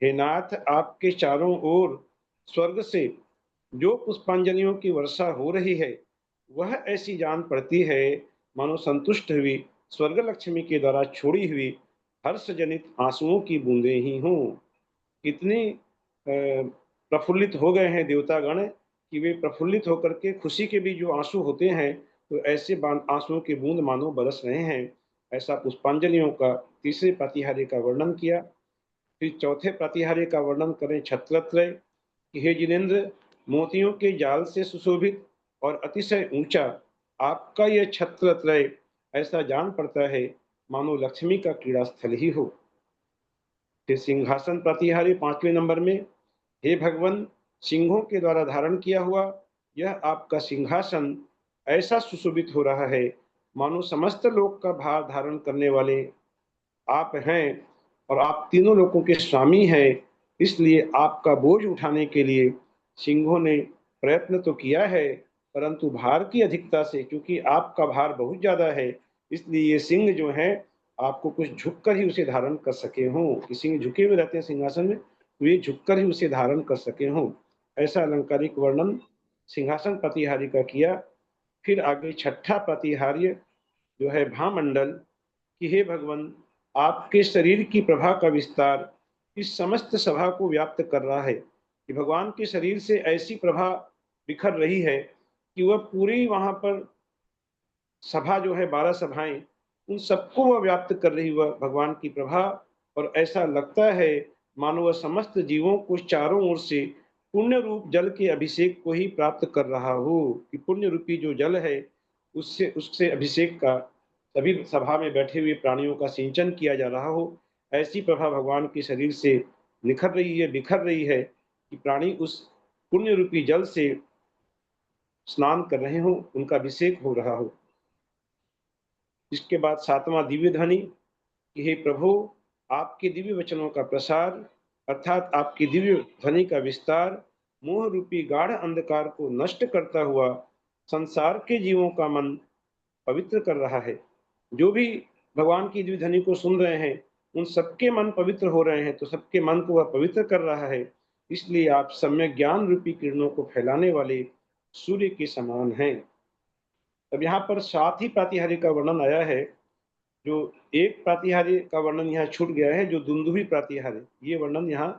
हे नाथ, आपके चारों ओर स्वर्ग से जो पुष्पांजलियों की वर्षा हो रही है वह ऐसी जान पड़ती है मानो संतुष्ट हुई स्वर्ग लक्ष्मी के द्वारा छोड़ी हुई हर्ष जनित आंसुओं की बूंदें ही हों। कितनी प्रफुल्लित हो गए हैं देवतागण कि वे प्रफुल्लित होकर के खुशी के भी जो आंसू होते हैं, तो ऐसे आंसुओं के बूंद मानो बरस रहे हैं। ऐसा पुष्पांजलियों का तीसरे प्रतिहार्य का वर्णन किया। फिर चौथे प्रतिहार्य का वर्णन करें छत्रत्रय कि हे जिनेन्द्र, मोतियों के जाल से सुशोभित और अतिशय ऊंचा आपका यह छत्रत्रय ऐसा जान पड़ता है मानो लक्ष्मी का क्रीड़ा स्थल ही हो। फिर सिंहासन प्रतिहारी 5वें नंबर में, हे भगवान, सिंहों के द्वारा धारण किया हुआ यह आपका सिंहासन ऐसा सुशोभित हो रहा है मानो समस्त लोक का भार धारण करने वाले आप हैं और आप तीनों लोकों के स्वामी हैं। इसलिए आपका बोझ उठाने के लिए सिंहों ने प्रयत्न तो किया है, परंतु भार की अधिकता से, क्योंकि आपका भार बहुत ज्यादा है, इसलिए ये सिंह जो है आपको कुछ झुककर ही उसे धारण कर सके हों। कि सिंह झुके हुए रहते हैं सिंहासन में, तो ये झुककर ही उसे धारण कर सके हों। ऐसा अलंकारिक वर्णन सिंहासन प्रतिहारी का किया। फिर आगे छठा प्रतिहार्य जो है भामंडल कि हे भगवान, आपके शरीर की प्रभा का विस्तार इस समस्त सभा को व्याप्त कर रहा है। कि भगवान के शरीर से ऐसी प्रभा बिखर रही है कि वह पूरी वहां पर सभा जो है 12 सभाएं, उन सबको वह व्याप्त कर रही वह भगवान की प्रभा। और ऐसा लगता है मानो वह समस्त जीवों को चारों ओर से पुण्य रूप जल के अभिषेक को ही प्राप्त कर रहा हो। कि पुण्य रूपी जो जल है उससे उससे अभिषेक का सभी सभा में बैठे हुए प्राणियों का सिंचन किया जा रहा हो। ऐसी प्रभा भगवान के शरीर से निखर रही है, बिखर रही है कि प्राणी उस पुण्य रूपी जल से स्नान कर रहे हो, उनका अभिषेक हो रहा हो। इसके बाद 7वां दिव्य ध्वनि कि हे प्रभु, आपके दिव्य वचनों का प्रसार अर्थात आपकी दिव्य ध्वनि का विस्तार मोह रूपी गाढ़ अंधकार को नष्ट करता हुआ संसार के जीवों का मन पवित्र कर रहा है। जो भी भगवान की दिव्य ध्वनि को सुन रहे हैं उन सबके मन पवित्र हो रहे हैं, तो सबके मन को वह पवित्र कर रहा है। इसलिए आप सम्यक ज्ञान रूपी किरणों को फैलाने वाले सूर्य के समान हैं। अब यहाँ पर 7 ही प्रातिहार्य का वर्णन आया है। जो एक प्रातिहार्य का वर्णन यहाँ छूट गया है, जो दुंदुभी प्रातिहार्य, ये वर्णन यहाँ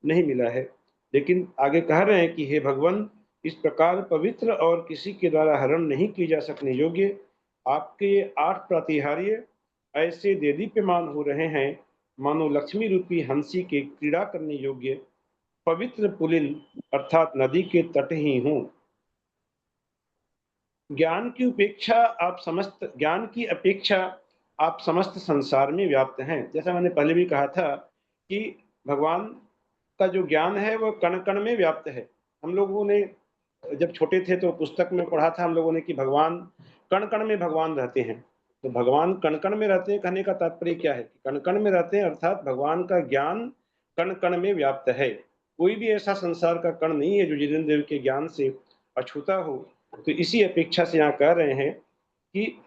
नहीं मिला है। लेकिन आगे कह रहे हैं कि हे भगवान, इस प्रकार पवित्र और किसी के द्वारा हरण नहीं की जा सकने योग्य आपके ये 8 प्रातिहार्य ऐसे देदीप्यमान हो रहे हैं मानो लक्ष्मी रूपी हंसी के क्रीड़ा करने योग्य पवित्र पुलिन अर्थात नदी के तट ही हूँ। ज्ञान की अपेक्षा आप समस्त संसार में व्याप्त हैं। जैसा मैंने पहले भी कहा था कि भगवान का जो ज्ञान है वो कण कण में व्याप्त है। हम लोगों ने जब छोटे थे तो पुस्तक में पढ़ा था हम लोगों ने कि भगवान कण कण में भगवान रहते हैं। तो भगवान कण कण में रहते हैं कहने का तात्पर्य क्या है? कण कण में रहते हैं अर्थात भगवान का ज्ञान कण कण में व्याप्त है। कोई भी ऐसा संसार का कण नहीं है जो जितेंद्र देव के ज्ञान से अछूता हो। तो इसी अपेक्षा से यहाँ कह रहे हैं कि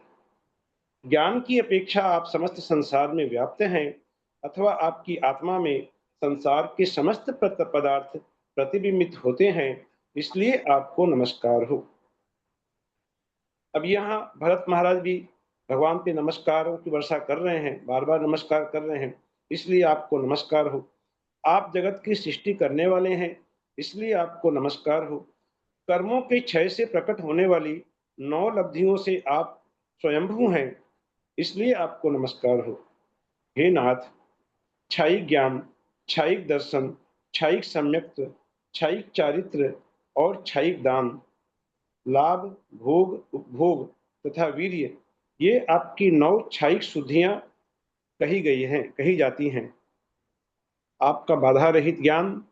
ज्ञान की अपेक्षा आप समस्त संसार में व्याप्त हैं अथवा आपकी आत्मा में संसार के समस्त पदार्थ प्रतिबिंबित होते हैं, इसलिए आपको नमस्कार हो। अब यहाँ भरत महाराज भी भगवान पे नमस्कारों की वर्षा कर रहे हैं, बार बार नमस्कार कर रहे हैं, इसलिए आपको नमस्कार हो। आप जगत की सृष्टि करने वाले हैं, इसलिए आपको नमस्कार हो। कर्मों के क्षय से प्रकट होने वाली 9 लब्धियों से आप स्वयंभू हैं, इसलिए आपको नमस्कार हो। हे नाथ, क्षयिक ज्ञान, क्षयिक दर्शन, क्षयिक सम्यक्त, क्षयिक चारित्र और क्षयिक दान, लाभ, भोग, उपभोग तथा वीर्य, ये आपकी 9 क्षयिक शुद्धियां कही जाती हैं। आपका बाधा रहित ज्ञान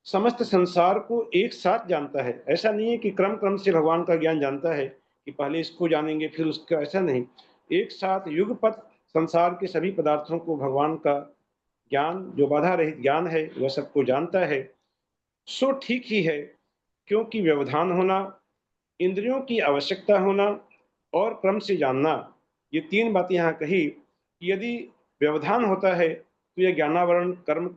समस्त संसार को एक साथ जानता है। ऐसा नहीं है कि क्रम क्रम से भगवान का ज्ञान जानता है कि पहले इसको जानेंगे फिर उसका, ऐसा नहीं। एक साथ युगपथ संसार के सभी पदार्थों को भगवान का ज्ञान, जो बाधा रहित ज्ञान है, वह सबको जानता है। सो ठीक ही है, क्योंकि व्यवधान होना, इंद्रियों की आवश्यकता होना और क्रम से जानना, ये 3 बातें यहाँ कही कि यदि व्यवधान होता है तो यह ज्ञानावरण कर्म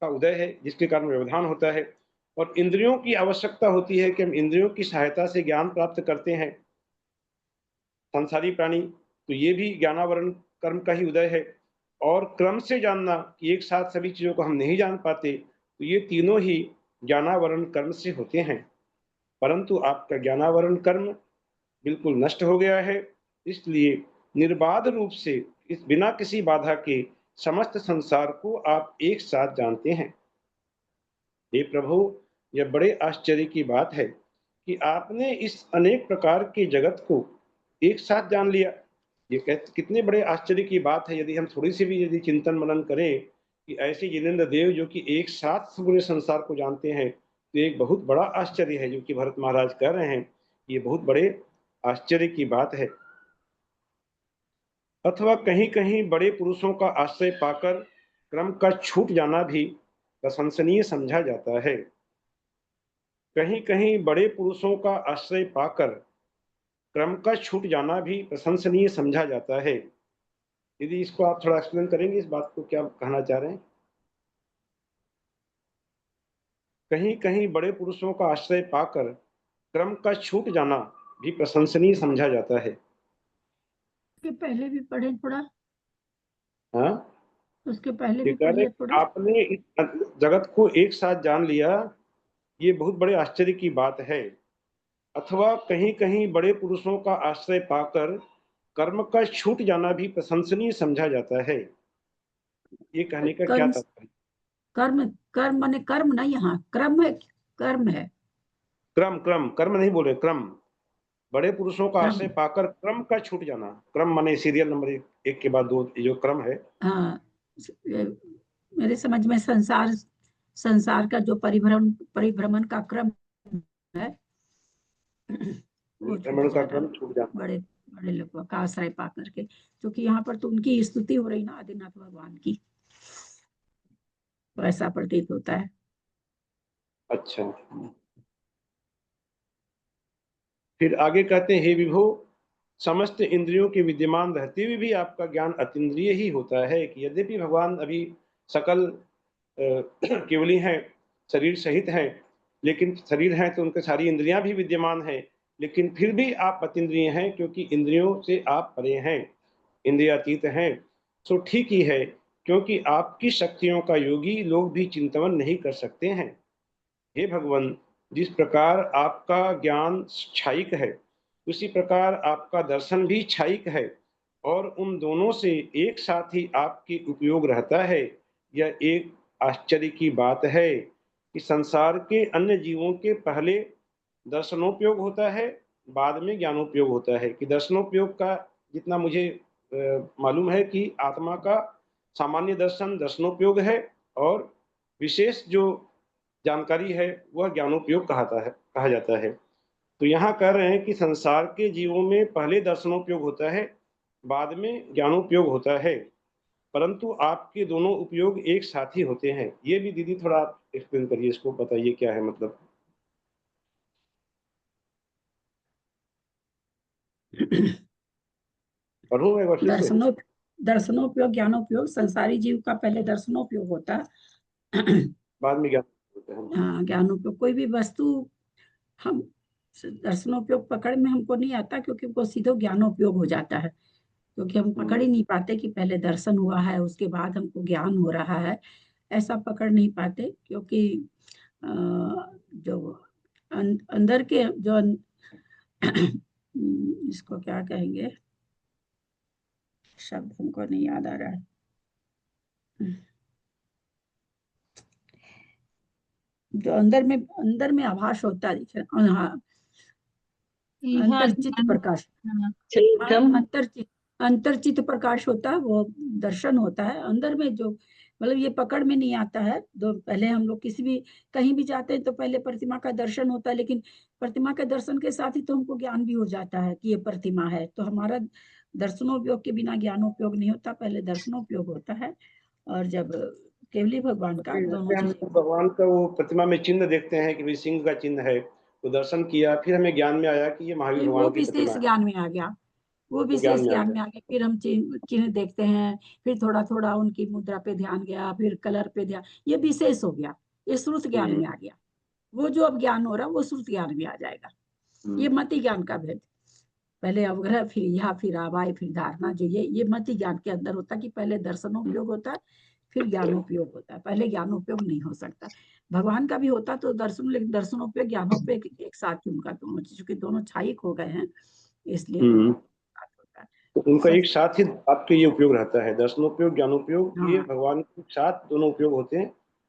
का उदय है जिसके कारण व्यवधान होता है, और इंद्रियों की आवश्यकता होती है कि हम इंद्रियों की सहायता से ज्ञान प्राप्त करते हैं संसारी प्राणी, तो ये भी ज्ञानावरण कर्म का ही उदय है। और क्रम से जानना कि एक साथ सभी चीजों को हम नहीं जान पाते, तो ये तीनों ही ज्ञानावरण कर्म से होते हैं। परंतु आपका ज्ञानावरण कर्म बिल्कुल नष्ट हो गया है, इसलिए निर्बाध रूप से इस बिना किसी बाधा के समस्त संसार को आप एक साथ जानते हैं। हे प्रभु, यह बड़े आश्चर्य की बात है कि आपने इस अनेक प्रकार के जगत को एक साथ जान लिया। ये कितने बड़े आश्चर्य की बात है। यदि हम थोड़ी सी भी यदि चिंतन मनन करें कि ऐसे जिनेंद्र देव जो कि एक साथ पूरे संसार को जानते हैं, तो एक बहुत बड़ा आश्चर्य है जो कि भरत महाराज कह रहे हैं। ये बहुत बड़े आश्चर्य की बात है। अथवा कहीं कहीं बड़े पुरुषों का आश्रय पाकर क्रम का छूट जाना भी प्रशंसनीय समझा जाता है। कहीं कहीं बड़े पुरुषों का आश्रय पाकर क्रम का छूट जाना भी प्रशंसनीय समझा जाता है। यदि इसको आप थोड़ा एक्सप्लेन करेंगे, इस बात को क्या कहना चाह रहे हैं? कहीं कहीं बड़े पुरुषों का आश्रय पाकर क्रम का छूट जाना भी प्रशंसनीय समझा जाता है। उसके पहले भी पढ़े थोड़ा, हाँ, उसके पहले ये भी कह रहे पढ़िए थोड़ा। आपने इस जगत को एक साथ जान लिया, ये बहुत बड़े आश्चर्य की बात है। अथवा कहीं कहीं बड़े पुरुषों का आश्रय पाकर कर्म का छूट जाना भी प्रशंसनीय समझा जाता है। ये कहने का क्या कर्म तात्पर्य? कर्म कर्म माने कर्म नहीं, यहाँ क्रम है, कर्म है। क्रम क्रम कर्म नहीं बोले, क्रम। बड़े पुरुषों का क्रम, आश्रय पाकर क्रम का छूट जाना, क्रम माने सीरियल नंबर एक के बाद 2, जो क्रम है। हाँ, मेरे समझ में संसार संसार का जो परिभ्रमण का क्रम है वो छूट भ्रमण का जाना, क्रम छूट जाना। बड़े बड़े लोगों का आश्रय पा करके। क्योंकि यहाँ पर तो उनकी स्तुति हो रही ना, आदिनाथ भगवान की, तो ऐसा प्रतीत होता है। अच्छा, फिर आगे कहते हैं, हे विभो, समस्त इंद्रियों के विद्यमान रहते हुए भी आपका ज्ञान अतीन्द्रिय ही होता है। कि यद्यपि भगवान अभी सकल केवली हैं, शरीर सहित हैं, लेकिन शरीर है तो उनके सारी इंद्रियां भी विद्यमान हैं, लेकिन फिर भी आप अतीन्द्रिय हैं क्योंकि इंद्रियों से आप परे हैं, इंद्रियातीत हैं। सो ठीक ही है क्योंकि आपकी शक्तियों का योगी लोग भी चिंतन नहीं कर सकते हैं। हे भगवान, जिस प्रकार आपका ज्ञान क्षायिक है, उसी प्रकार आपका दर्शन भी क्षायिक है, और उन दोनों से एक साथ ही आपके उपयोग रहता है। यह एक आश्चर्य की बात है कि संसार के अन्य जीवों के पहले दर्शनोपयोग होता है, बाद में ज्ञानोपयोग होता है। कि दर्शनोपयोग का जितना मुझे मालूम है कि आत्मा का सामान्य दर्शन दर्शनोपयोग है, और विशेष जो जानकारी है वह ज्ञानोपयोग कहा जाता है। तो यहाँ कह रहे हैं कि संसार के जीवों में पहले दर्शनोपयोग होता है, बाद में ज्ञानोपयोग होता है, परंतु आपके दोनों उपयोग एक साथ ही होते हैं। ये भी दीदी थोड़ा आप एक्सप्लेन करिए, इसको बताइए क्या है मतलब। पढ़ूं मैं एक बार फिर से? दर्शनोपयोग ज्ञानोपयोग, संसारी जीव का पहले दर्शनोपयोग होता है, बाद में ज्ञान होता है। हाँ ज्ञानोपयोग। कोई भी वस्तु हम दर्शनोपयोग पकड़ में हमको नहीं आता, क्योंकि वो सीधे ज्ञानोपयोग हो जाता है, क्योंकि हम पकड़ ही नहीं पाते कि पहले दर्शन हुआ है उसके बाद हमको ज्ञान हो रहा है। ऐसा पकड़ नहीं पाते, क्योंकि जो अंदर के जो इसको क्या कहेंगे, शब्द हमको नहीं याद आ रहा है। जो अंदर में आभास होता है, हाँ, अंतर्चित प्रकाश, अंतर्चित प्रकाश होता है, वो दर्शन होता है अंदर में। जो मतलब ये पकड़ में नहीं आता है। तो पहले हम लोग किसी भी कहीं भी जाते हैं तो पहले प्रतिमा का दर्शन होता है, लेकिन प्रतिमा के दर्शन के साथ ही तो हमको ज्ञान भी हो जाता है कि ये प्रतिमा है। तो हमारा दर्शनोपयोग के बिना ज्ञानोपयोग नहीं होता, पहले दर्शनोपयोग होता है। और जब केवली भगवान का दोनों हम चीजें, भगवान का वो प्रतिमा में चिन्ह देखते हैं कि भाई सिंह का चिन्ह है, तो दर्शन किया, फिर हमें ज्ञान में आया कि ये महावीर फिर वो भगवान की प्रतिमा विशेष है, ज्ञान में आ गया, वो तो ज्ञान विशेष में आ ज्ञान गया। में आ गया। फिर हम चिन्ह देखते हैं, फिर थोड़ा थोड़ा उनकी मुद्रा पे ध्यान गया, फिर कलर पे ध्यान, ये विशेष हो गया, ये श्रुत ज्ञान में आ गया। वो जो अब ज्ञान हो रहा है वो श्रुत ज्ञान में आ जाएगा। ये मति ज्ञान का भेद, पहले अवग्रह फिर यह फिर आवाय फिर धारणा, जो ये मति ज्ञान के अंदर होता है कि पहले दर्शनोपयोग होता है फिर ज्ञानोपयोग होता है, पहले ज्ञानोपयोग नहीं हो सकता। भगवान का भी होता तो दर्शन, लेकिन दर्शनोपयोग ज्ञानोपयोग एक साथ ही उनका दोनों, चूंकि दोनों क्षयिक हो गए हैं इसलिए हम्म। साथ होता है। तो उनका सब एक साथ ही आपके ये उपयोग रहता है, दर्शनोपयोग ज्ञानोपयोग, ये हाँ भगवान के साथ दोनों उपयोग होते हैं।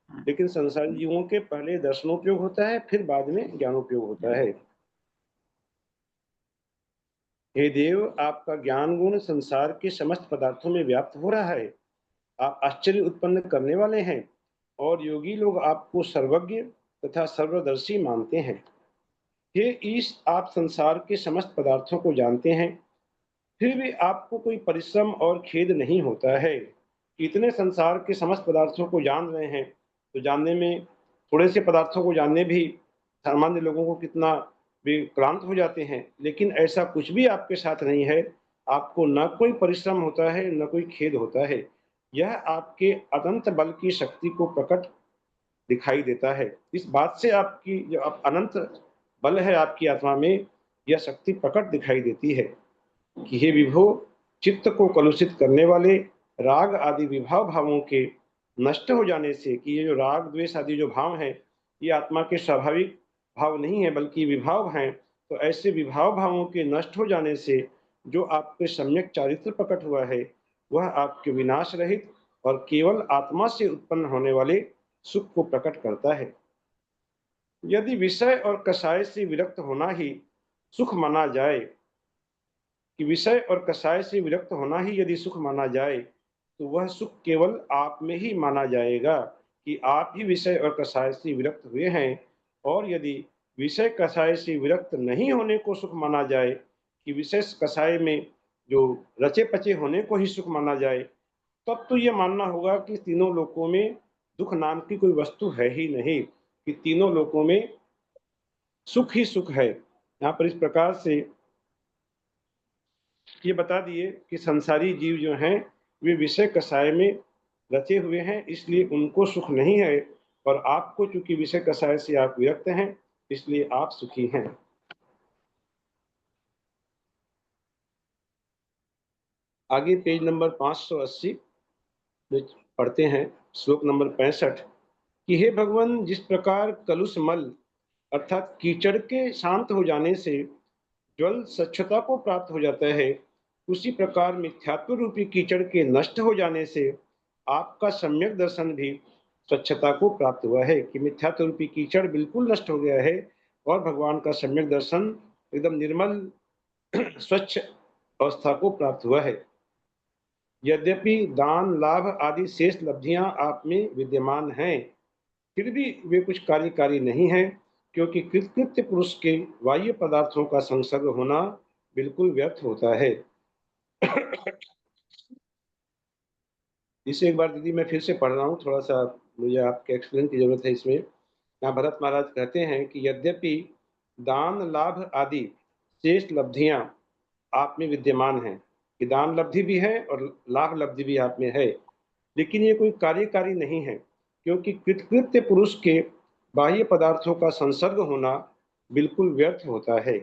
हाँ, लेकिन संसारी जीवों के पहले दर्शनोपयोग होता है, फिर बाद में ज्ञानोपयोग होता है। हे देव, आपका ज्ञान गुण संसार के समस्त पदार्थों में व्याप्त हो रहा है। आप आश्चर्य उत्पन्न करने वाले हैं, और योगी लोग आपको सर्वज्ञ तथा सर्वदर्शी मानते हैं। हे ईश, आप संसार के समस्त पदार्थों को जानते हैं, फिर भी आपको कोई परिश्रम और खेद नहीं होता है। इतने संसार के समस्त पदार्थों को जान रहे हैं, तो जानने में, थोड़े से पदार्थों को जानने भी सामान्य लोगों को कितना विक्रांत हो जाते हैं, लेकिन ऐसा कुछ भी आपके साथ नहीं है। आपको न कोई परिश्रम होता है, न कोई खेद होता है। यह आपके अनंत बल की शक्ति को प्रकट दिखाई देता है। इस बात से आपकी जो अनंत बल है आपकी आत्मा में, यह शक्ति प्रकट दिखाई देती है कि हे विभो, चित्त को कलुषित करने वाले राग आदि विभाव भावों के नष्ट हो जाने से, कि ये जो राग द्वेष आदि जो भाव हैं, ये आत्मा के स्वाभाविक भाव नहीं है बल्कि विभाव हैं। तो ऐसे विभाव भावों के नष्ट हो जाने से जो आपके सम्यक चारित्र प्रकट हुआ है, वह आपके विनाश रहित और केवल आत्मा से उत्पन्न होने वाले सुख को प्रकट करता है। यदि विषय और कषाय से विरक्त होना ही सुख माना जाए, कि विषय और कषाय से विरक्त होना ही यदि सुख माना जाए, तो वह सुख केवल आप में ही माना जाएगा, कि आप ही विषय और कषाय से विरक्त हुए हैं। और यदि विषय कषाय से विरक्त नहीं होने को सुख माना जाए, कि विषय कषाय में जो रचे पचे होने को ही सुख माना जाए, तब तो ये मानना होगा कि तीनों लोकों में दुख नाम की कोई वस्तु है ही नहीं, कि तीनों लोकों में सुख ही सुख है। यहाँ पर इस प्रकार से ये बता दिए कि संसारी जीव जो हैं, वे विषय कषाय में रचे हुए हैं, इसलिए उनको सुख नहीं है। और आपको चूंकि विषय कषाय से आप विरक्त हैं, इसलिए आप सुखी हैं। आगे पेज नंबर 580, पढ़ते हैं श्लोक नंबर 65 कि हे भगवान, जिस प्रकार कलुष मल अर्थात कीचड़ के शांत हो जाने से ज्वल स्वच्छता को प्राप्त हो जाता है, उसी प्रकार मिथ्यात्व रूपी कीचड़ के नष्ट हो जाने से आपका सम्यक दर्शन भी स्वच्छता को प्राप्त हुआ है कि मिथ्यात्व रूपी कीचड़ बिल्कुल नष्ट हो गया है और भगवान का सम्यक दर्शन एकदम निर्मल स्वच्छ अवस्था को प्राप्त हुआ है। यद्यपि दान लाभ आदि शेष लब्धियां आप में विद्यमान हैं, फिर भी वे कुछ कार्यकारी नहीं हैं, क्योंकि कृतकृत्य पुरुष के बाह्य पदार्थों का संसर्ग होना बिल्कुल व्यर्थ होता है। इसे एक बार दीदी मैं फिर से पढ़ रहा हूँ, थोड़ा सा मुझे आपके एक्सप्लेन की जरूरत है इसमें। यहाँ भरत महाराज कहते हैं कि यद्यपि दान लाभ आदि शेष लब्धियां आप में विद्यमान हैं, कि दान लब्धि भी है और लाभ लब्धि भी आप में है, लेकिन ये कोई कार्यकारी नहीं है, क्योंकि कृतकृत्य पुरुष के बाह्य पदार्थों का संसर्ग होना बिल्कुल व्यर्थ होता है।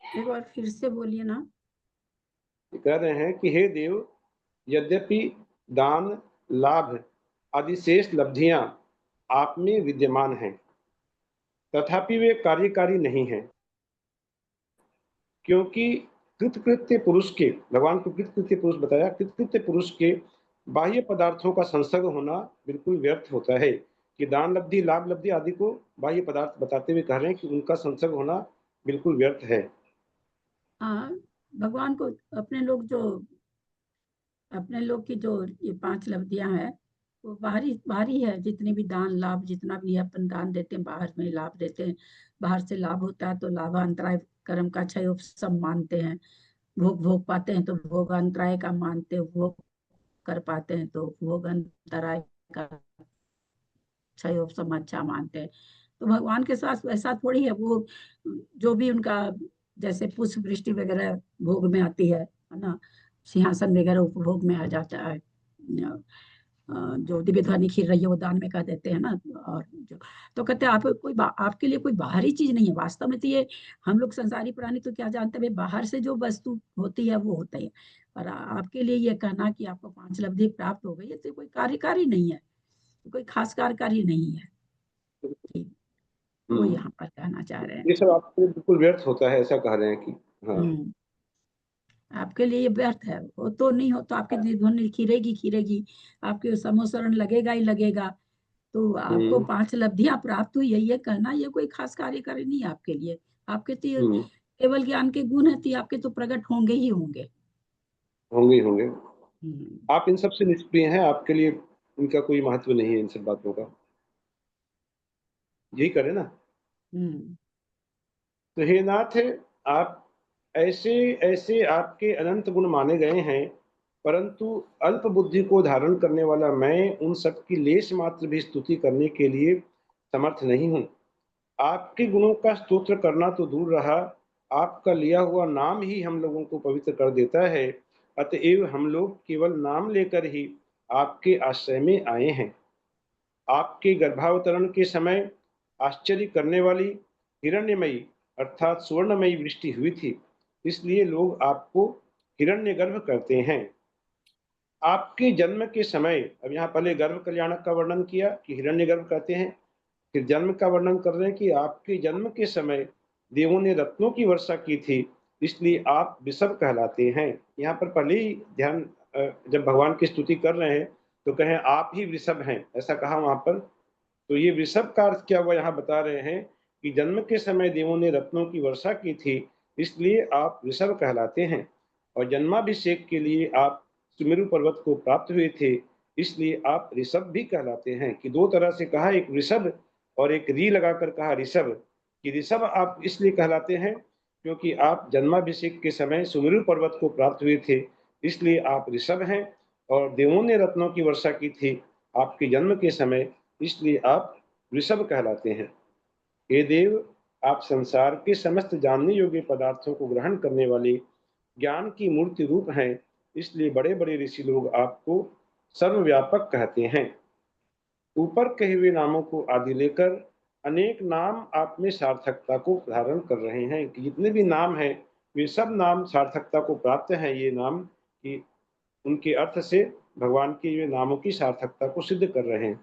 एक बार फिर से बोलिए ना। कह रहे हैं कि हे देव, यद्यपि दान लाभ आदि शेष लब्धियां आप में विद्यमान हैं, तथापि वे कार्यकारी नहीं हैं, क्योंकि कृतकृत्य पुरुष के, भगवान को कृतकृत्य पुरुष बताया, कृतकृत्य पुरुष के बाह्य पदार्थों का संसर्ग होना बिल्कुल व्यर्थ होता है। कि दान लब्धि लाभ लब्धि आदि को बाह्य पदार्थ बताते हुए कह रहे हैं कि उनका संसर्ग होना बिल्कुल व्यर्थ है। हाँ, भगवान को अपने लोग की जो ये 5 लब्धियां हैं, वो बाहरी है। जितने भी दान लाभ, जितना भी अपन दान देते हैं, बाहर में लाभ देते हैं, बाहर से लाभ होता है तो लाभांतराय कर्म का क्षय सब मानते हैं। भोग पाते हैं तो भोगांतराय का मानते हैं, भोग कर पाते हैं तो भोगांतराय का क्षय सब अच्छा मानते हैं। तो भगवान के साथ ऐसा थोड़ी है। वो जो भी उनका, जैसे पुष्प वृष्टि वगैरह भोग में आती है ना, सिंहासन वगैरह उपभोग में आ जाता है। जो दिव्य ध्वनि खीर रही है वो दान में कर देते हैं ना। और जो तो कहते हैं आपके लिए कोई बाहरी चीज नहीं है। वास्तव में तो ये हम लोग संसारी प्राणी तो क्या जानते हैं, बाहर से जो वस्तु होती है वो होता है। और आपके लिए ये कहना कि आपको 5 लब्धि प्राप्त हो गई है, तो कोई कार्यकारी नहीं है, कोई खास कार्यकारी नहीं है। वो यहाँ पर कहना चाह रहे हैं। ये सब आपको बिल्कुल व्यर्थ होता है, ऐसा कह रहे हैं कि हाँ। आपके लिए ये व्यर्थ है। वो तो नहीं हो तो आपकी ध्वनि खीरेगी, आपके समोसरण लगेगा ही लगेगा। तो आपको 5 लब्धियां प्राप्त हुई है, ये कहना ये कोई खास कार्यकारी नहीं है आपके लिए। आपके तो केवल ज्ञान के गुण है, तो आपके तो प्रकट होंगे ही होंगे। होंगे। आप इन सब से निष्प्रिय हैं, आपके लिए इनका कोई महत्व नहीं है, इन सब बातों का। यही करें ना। तो हे नाथ, आप ऐसे ऐसे आपके अनंत गुण माने गए हैं, परंतु अल्प बुद्धि को धारण करने वाला मैं उन सब की लेश मात्र भी स्तुति करने के लिए समर्थ नहीं हूँ। आपके गुणों का स्तोत्र करना तो दूर रहा, आपका लिया हुआ नाम ही हम लोगों को पवित्र कर देता है। अतएव हम लोग केवल नाम लेकर ही आपके आश्रय में आए हैं। आपके गर्भावतरण के समय आश्चर्य करने वाली हिरण्यमयी अर्थात सुवर्णमयी वृष्टि हुई थी, इसलिए लोग आपको हिरण्यगर्भ करते हैं। आपके जन्म के समय, अब यहाँ पहले गर्भ कल्याणक का वर्णन किया कि हिरण्यगर्भ कहते हैं, फिर जन्म का वर्णन कर रहे हैं कि आपके जन्म के समय देवों ने रत्नों की वर्षा की थी, इसलिए आप वृषभ कहलाते हैं। यहाँ पर पहले ही ध्यान, जब भगवान की स्तुति कर रहे हैं तो कहें आप ही वृषभ हैं, ऐसा कहा वहां पर। तो ये वृषभ का अर्थ क्या हुआ, यहाँ बता रहे हैं कि जन्म के समय देवों ने रत्नों की वर्षा की थी, इसलिए आप वृषभ कहलाते हैं। और जन्माभिषेक के लिए आप सुमेरु पर्वत को प्राप्त हुए थे, इसलिए आप ऋषभ भी कहलाते हैं। कि दो तरह से कहा, एक वृषभ और एक री लगाकर कहा ऋषभ। कि ऋषभ आप इसलिए कहलाते हैं क्योंकि आप जन्माभिषेक के समय सुमेरु पर्वत को प्राप्त हुए थे, इसलिए आप ऋषभ हैं। और देवों ने रत्नों की वर्षा की थी आपके जन्म के समय, इसलिए आप वृषभ कहलाते हैं। हे देव, आप संसार के समस्त जानने योग्य पदार्थों को ग्रहण करने वाले ज्ञान की मूर्ति रूप हैं, इसलिए बड़े बड़े ऋषि लोग आपको सर्वव्यापक कहते हैं। ऊपर कहे हुए नामों को आदि लेकर अनेक नाम आप में सार्थकता को धारण कर रहे हैं कि जितने भी नाम हैं वे सब नाम सार्थकता को प्राप्त हैं। ये नाम कि उनके अर्थ से भगवान के ये नामों की सार्थकता को सिद्ध कर रहे हैं।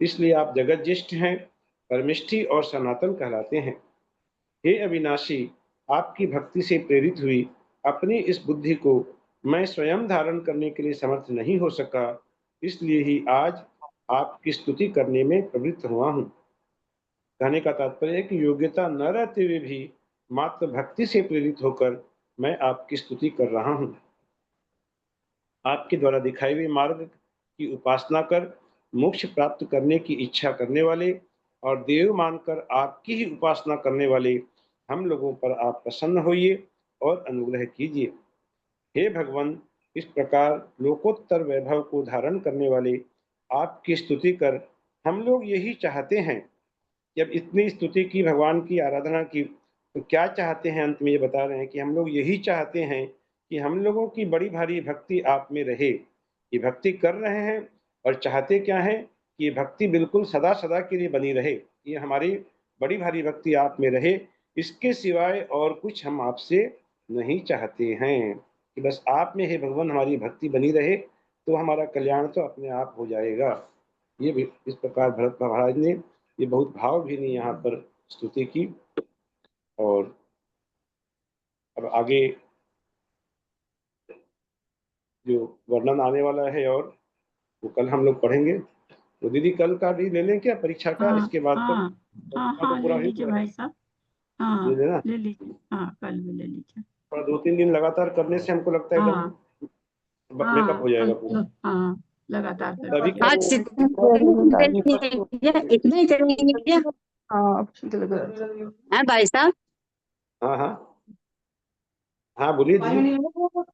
इसलिए आप जगज्येष्ठ हैं, परमिष्ठी और सनातन कहलाते हैं। हे अविनाशी, आपकी भक्ति से प्रेरित हुई अपनी इस बुद्धि को मैं स्वयं धारण करने के लिए समर्थ नहीं हो सका, इसलिए ही आज आपकी स्तुति करने में प्रवृत्त हुआ हूँ। कहने का तात्पर्य है कि योग्यता न रहते हुए भी मात्र भक्ति से प्रेरित होकर मैं आपकी स्तुति कर रहा हूँ। आपके द्वारा दिखाए हुए मार्ग की उपासना कर मोक्ष प्राप्त करने की इच्छा करने वाले और देव मानकर आपकी ही उपासना करने वाले हम लोगों पर आप प्रसन्न होइए और अनुग्रह कीजिए। हे भगवान, इस प्रकार लोकोत्तर वैभव को धारण करने वाले आपकी स्तुति कर हम लोग यही चाहते हैं। जब इतनी स्तुति की, भगवान की आराधना की, तो क्या चाहते हैं? अंत में ये बता रहे हैं कि हम लोग यही चाहते हैं कि हम लोगों की बड़ी भारी भक्ति आप में रहे। ये भक्ति कर रहे हैं और चाहते क्या है कि ये भक्ति बिल्कुल सदा सदा के लिए बनी रहे। ये हमारी बड़ी भारी भक्ति आप में रहे, इसके सिवाय और कुछ हम आपसे नहीं चाहते हैं कि बस आप में, हे भगवान, हमारी भक्ति बनी रहे तो हमारा कल्याण तो अपने आप हो जाएगा। ये भी इस प्रकार भरत महाराज ने ये बहुत भावभीनी यहाँ पर स्तुति की। और अब आगे जो वर्णन आने वाला है और वो कल हम लोग पढ़ेंगे। तो दीदी कल का भी ले लें क्या, परीक्षा का? हाँ इसके बाद हाँ कल हाँ तो हाँ, पूरा ले ही लीजिए गया, भाई साहब। ले हाँ लेना। ले लीजिए, हाँ कल भी ले लीजिए। और 2-3 दिन लगातार करने से हमको लगता है हाँ एकदम मेकअप हाँ हो जाएगा पूरा। हाँ लगातार तभी करते क्या आज वो इतना ही करेंगे क्या? हाँ भाई साहब, हाँ हाँ हाँ, बोलिए दीदी।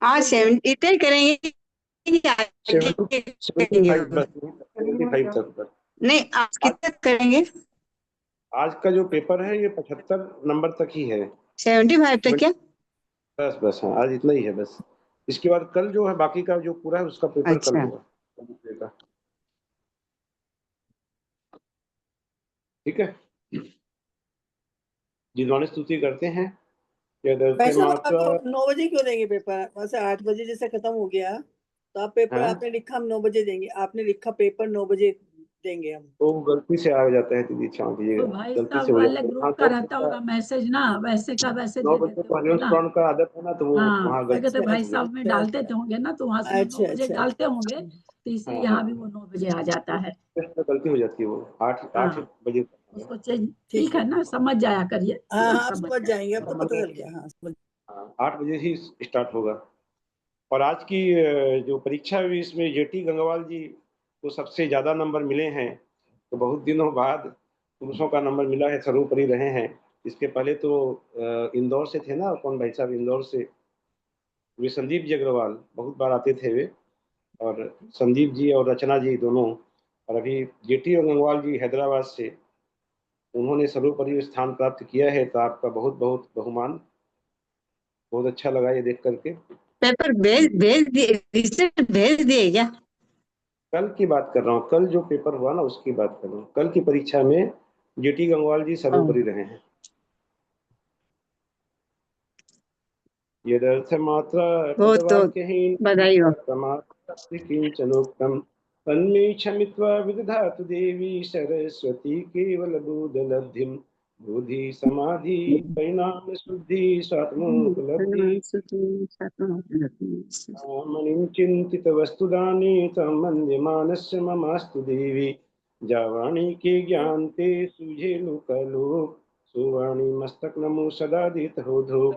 आज 70 तक करेंगे या आगे 75 करेंगे? बस, 75 तक बस। नहीं, आज आज कितने तक करेंगे? आज का जो पेपर है ये 75 नंबर तक ही है। 75 तक क्या? बस बस, हाँ आज इतना ही है बस। इसके बाद कल जो है बाकी का जो पूरा है उसका पेपर कल अच्छा, होगा। ठीक है, जिन्होंने स्तुति करते हैं भाई यदर्थे साहब, मात्रा। आप 9 बजे क्यों देंगे पेपर? वैसे 8 बजे जैसे खत्म हो गया, तो आप पेपर, हाँ, आपने लिखा हम 9 बजे देंगे, आपने लिखा पेपर 9 बजे देंगे हम। तो गलती से आ जाता है दीदी, क्षमा तो कीजिएगा, भाई गलती साहब से हो वाले जाता है। ग्रुप हाँ, का रहता होगा मैसेज ना, वैसे का वैसे 9 दे बजे देते को होंगे हरिवंश ना। पुराण का आदत है ना, तो वो हाँ वहाँ क्या गलती कहते से हैं, भाई पहुंच गया। साहब में डालते थे होंगे ना, तो वहां से वो 9 बजे अच्छा, डालते होंगे, तो इसलिए हाँ यहाँ हाँ, भी वो 9 बजे आ जाता है। तो गलती हो जाती है, वो 8 हाँ बजे। उसको चेंज, ठीक ठीक है है। ना, समझ जाया करिए, हाँ हाँ, आप समझ समझ जाए। जाएंगे, अब तो पता मतलब चल गया। हाँ समझ। 8 बजे ही स्टार्ट होगा। और आज की जो परीक्षा हुई इसमें जेटी गंगवाल जी को सबसे ज्यादा नंबर मिले हैं। तो बहुत दिनों बाद पुरुषों का नंबर मिला है, सर्वोपरि रहे हैं। इसके पहले तो इंदौर से थे ना, कौन भाई साहब इंदौर से, वे संदीप जी अग्रवाल, बहुत बार आते थे वे। और संदीप जी और रचना जी दोनों। और अभी जेटी और गंगवाल जी हैदराबाद से, उन्होंने सर्वोपरि स्थान प्राप्त किया है। तो आपका बहुत बहुत बहुमान, बहुत अच्छा लगा ये देख करके। पेपर भेज दिए, रिजल्ट भेज दिए क्या? कल की बात कर रहा हूँ, कल जो पेपर हुआ ना उसकी बात कर रहा हूँ। कल की परीक्षा में जेटी गंगवाल जी सर्वोपरि रहे हैं। यदर्थमात्रा वो तो बधाई हो। पदवाक्यहीन किंचनोक्तम तन्मे क्षमित्वा विदधातु देवी सरस्वती केवलबोधलब्धिं बुद्धि समाधि परिणाम शुद्धि स्वात्मोपलब्धि मणिं चिन्तितवस्तुदाने तं मन्यमानस्य ममास्तु देवी जावाणी के ज्ञान ते सूझे लोकालोक सुवाणी मस्तक नमो सदा देत हो धो।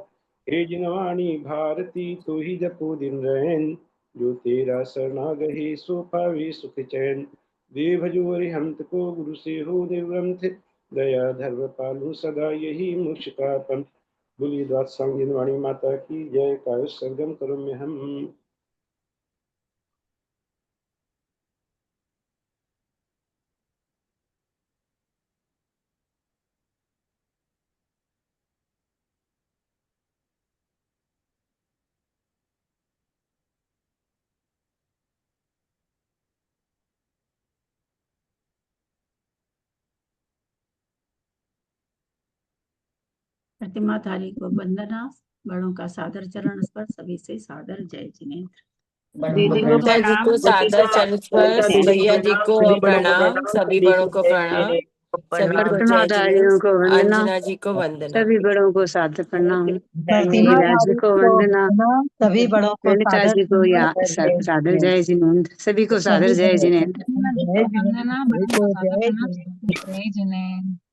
हे जिनवाणी भारती तो ही जपो दिन रैन जो तेरा शरणागहि सो पावे सुख चैन। देव भजो हरिहंत को गुरु से हो देवग्रंथ दया धर्म पालू सदा यही मोक्ष का पंथ। बोलिए द्वाद सांगिन वाणी माता की जय। कायो सरगम करो में हम। प्रतिमाधारी को वंदना, बड़ों का सादर चरण स्पर्श, सभी से सादर जय जिनेन्द्र। दीदी को माता जी को सादर चरण स्पर्श, भैया जी को प्रणाम, सभी बड़ों को प्रणाम, सभी को जय प्रतिमाधारियों को जिनेन्द्र, वंदना, अंजना जी को वंदना। सभी बड़ों को सादर प्रणाम, प्रतिमा मीरा जी को वंदना, सभी बड़ों को ललिता जी को सादर जय जिनेन्द्र, सभी को सादर जय जिनेन्द्र।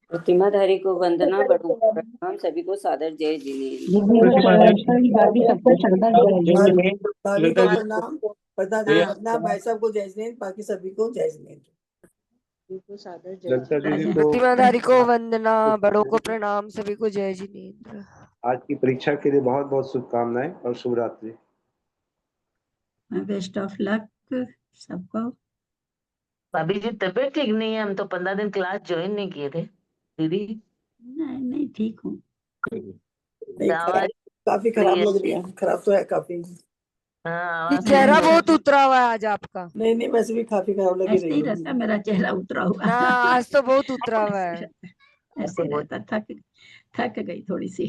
प्रतिमाधारी को वंदना, बड़ों को प्रणाम, सभी को सादर जय जिनेन्द्र। भाभी को प्रणाम, प्रधान जी को वंदना, भाई साहब को जय जिनेन्द्र, बाकी सभी को जय जिनेन्द्र। ललिता दीदी को प्रतिमाधारी को वंदना, बड़ों को प्रणाम, सभी को जय जिनेन्द्र। आज की परीक्षा के लिए बहुत बहुत शुभकामनाएं और शुभ रात्रि। बेस्ट ऑफ लक सबको। भाभी जी तबीयत ठीक नहीं है, हम तो 15 दिन क्लास ज्वाइन नहीं किए थे दीदी। नहीं ठीक हूँ। खराब, काफी खराब लग रही है, खराब तो है काफी। हाँ, चेहरा बहुत उतरा हुआ है आज आपका। नहीं वैसे भी काफी खराब लग ऐसे रही ही है। रहता मेरा चेहरा उतरा हुआ। ना, आज तो बहुत उतरा हुआ है। ऐसे रहता, थक गई थोड़ी सी।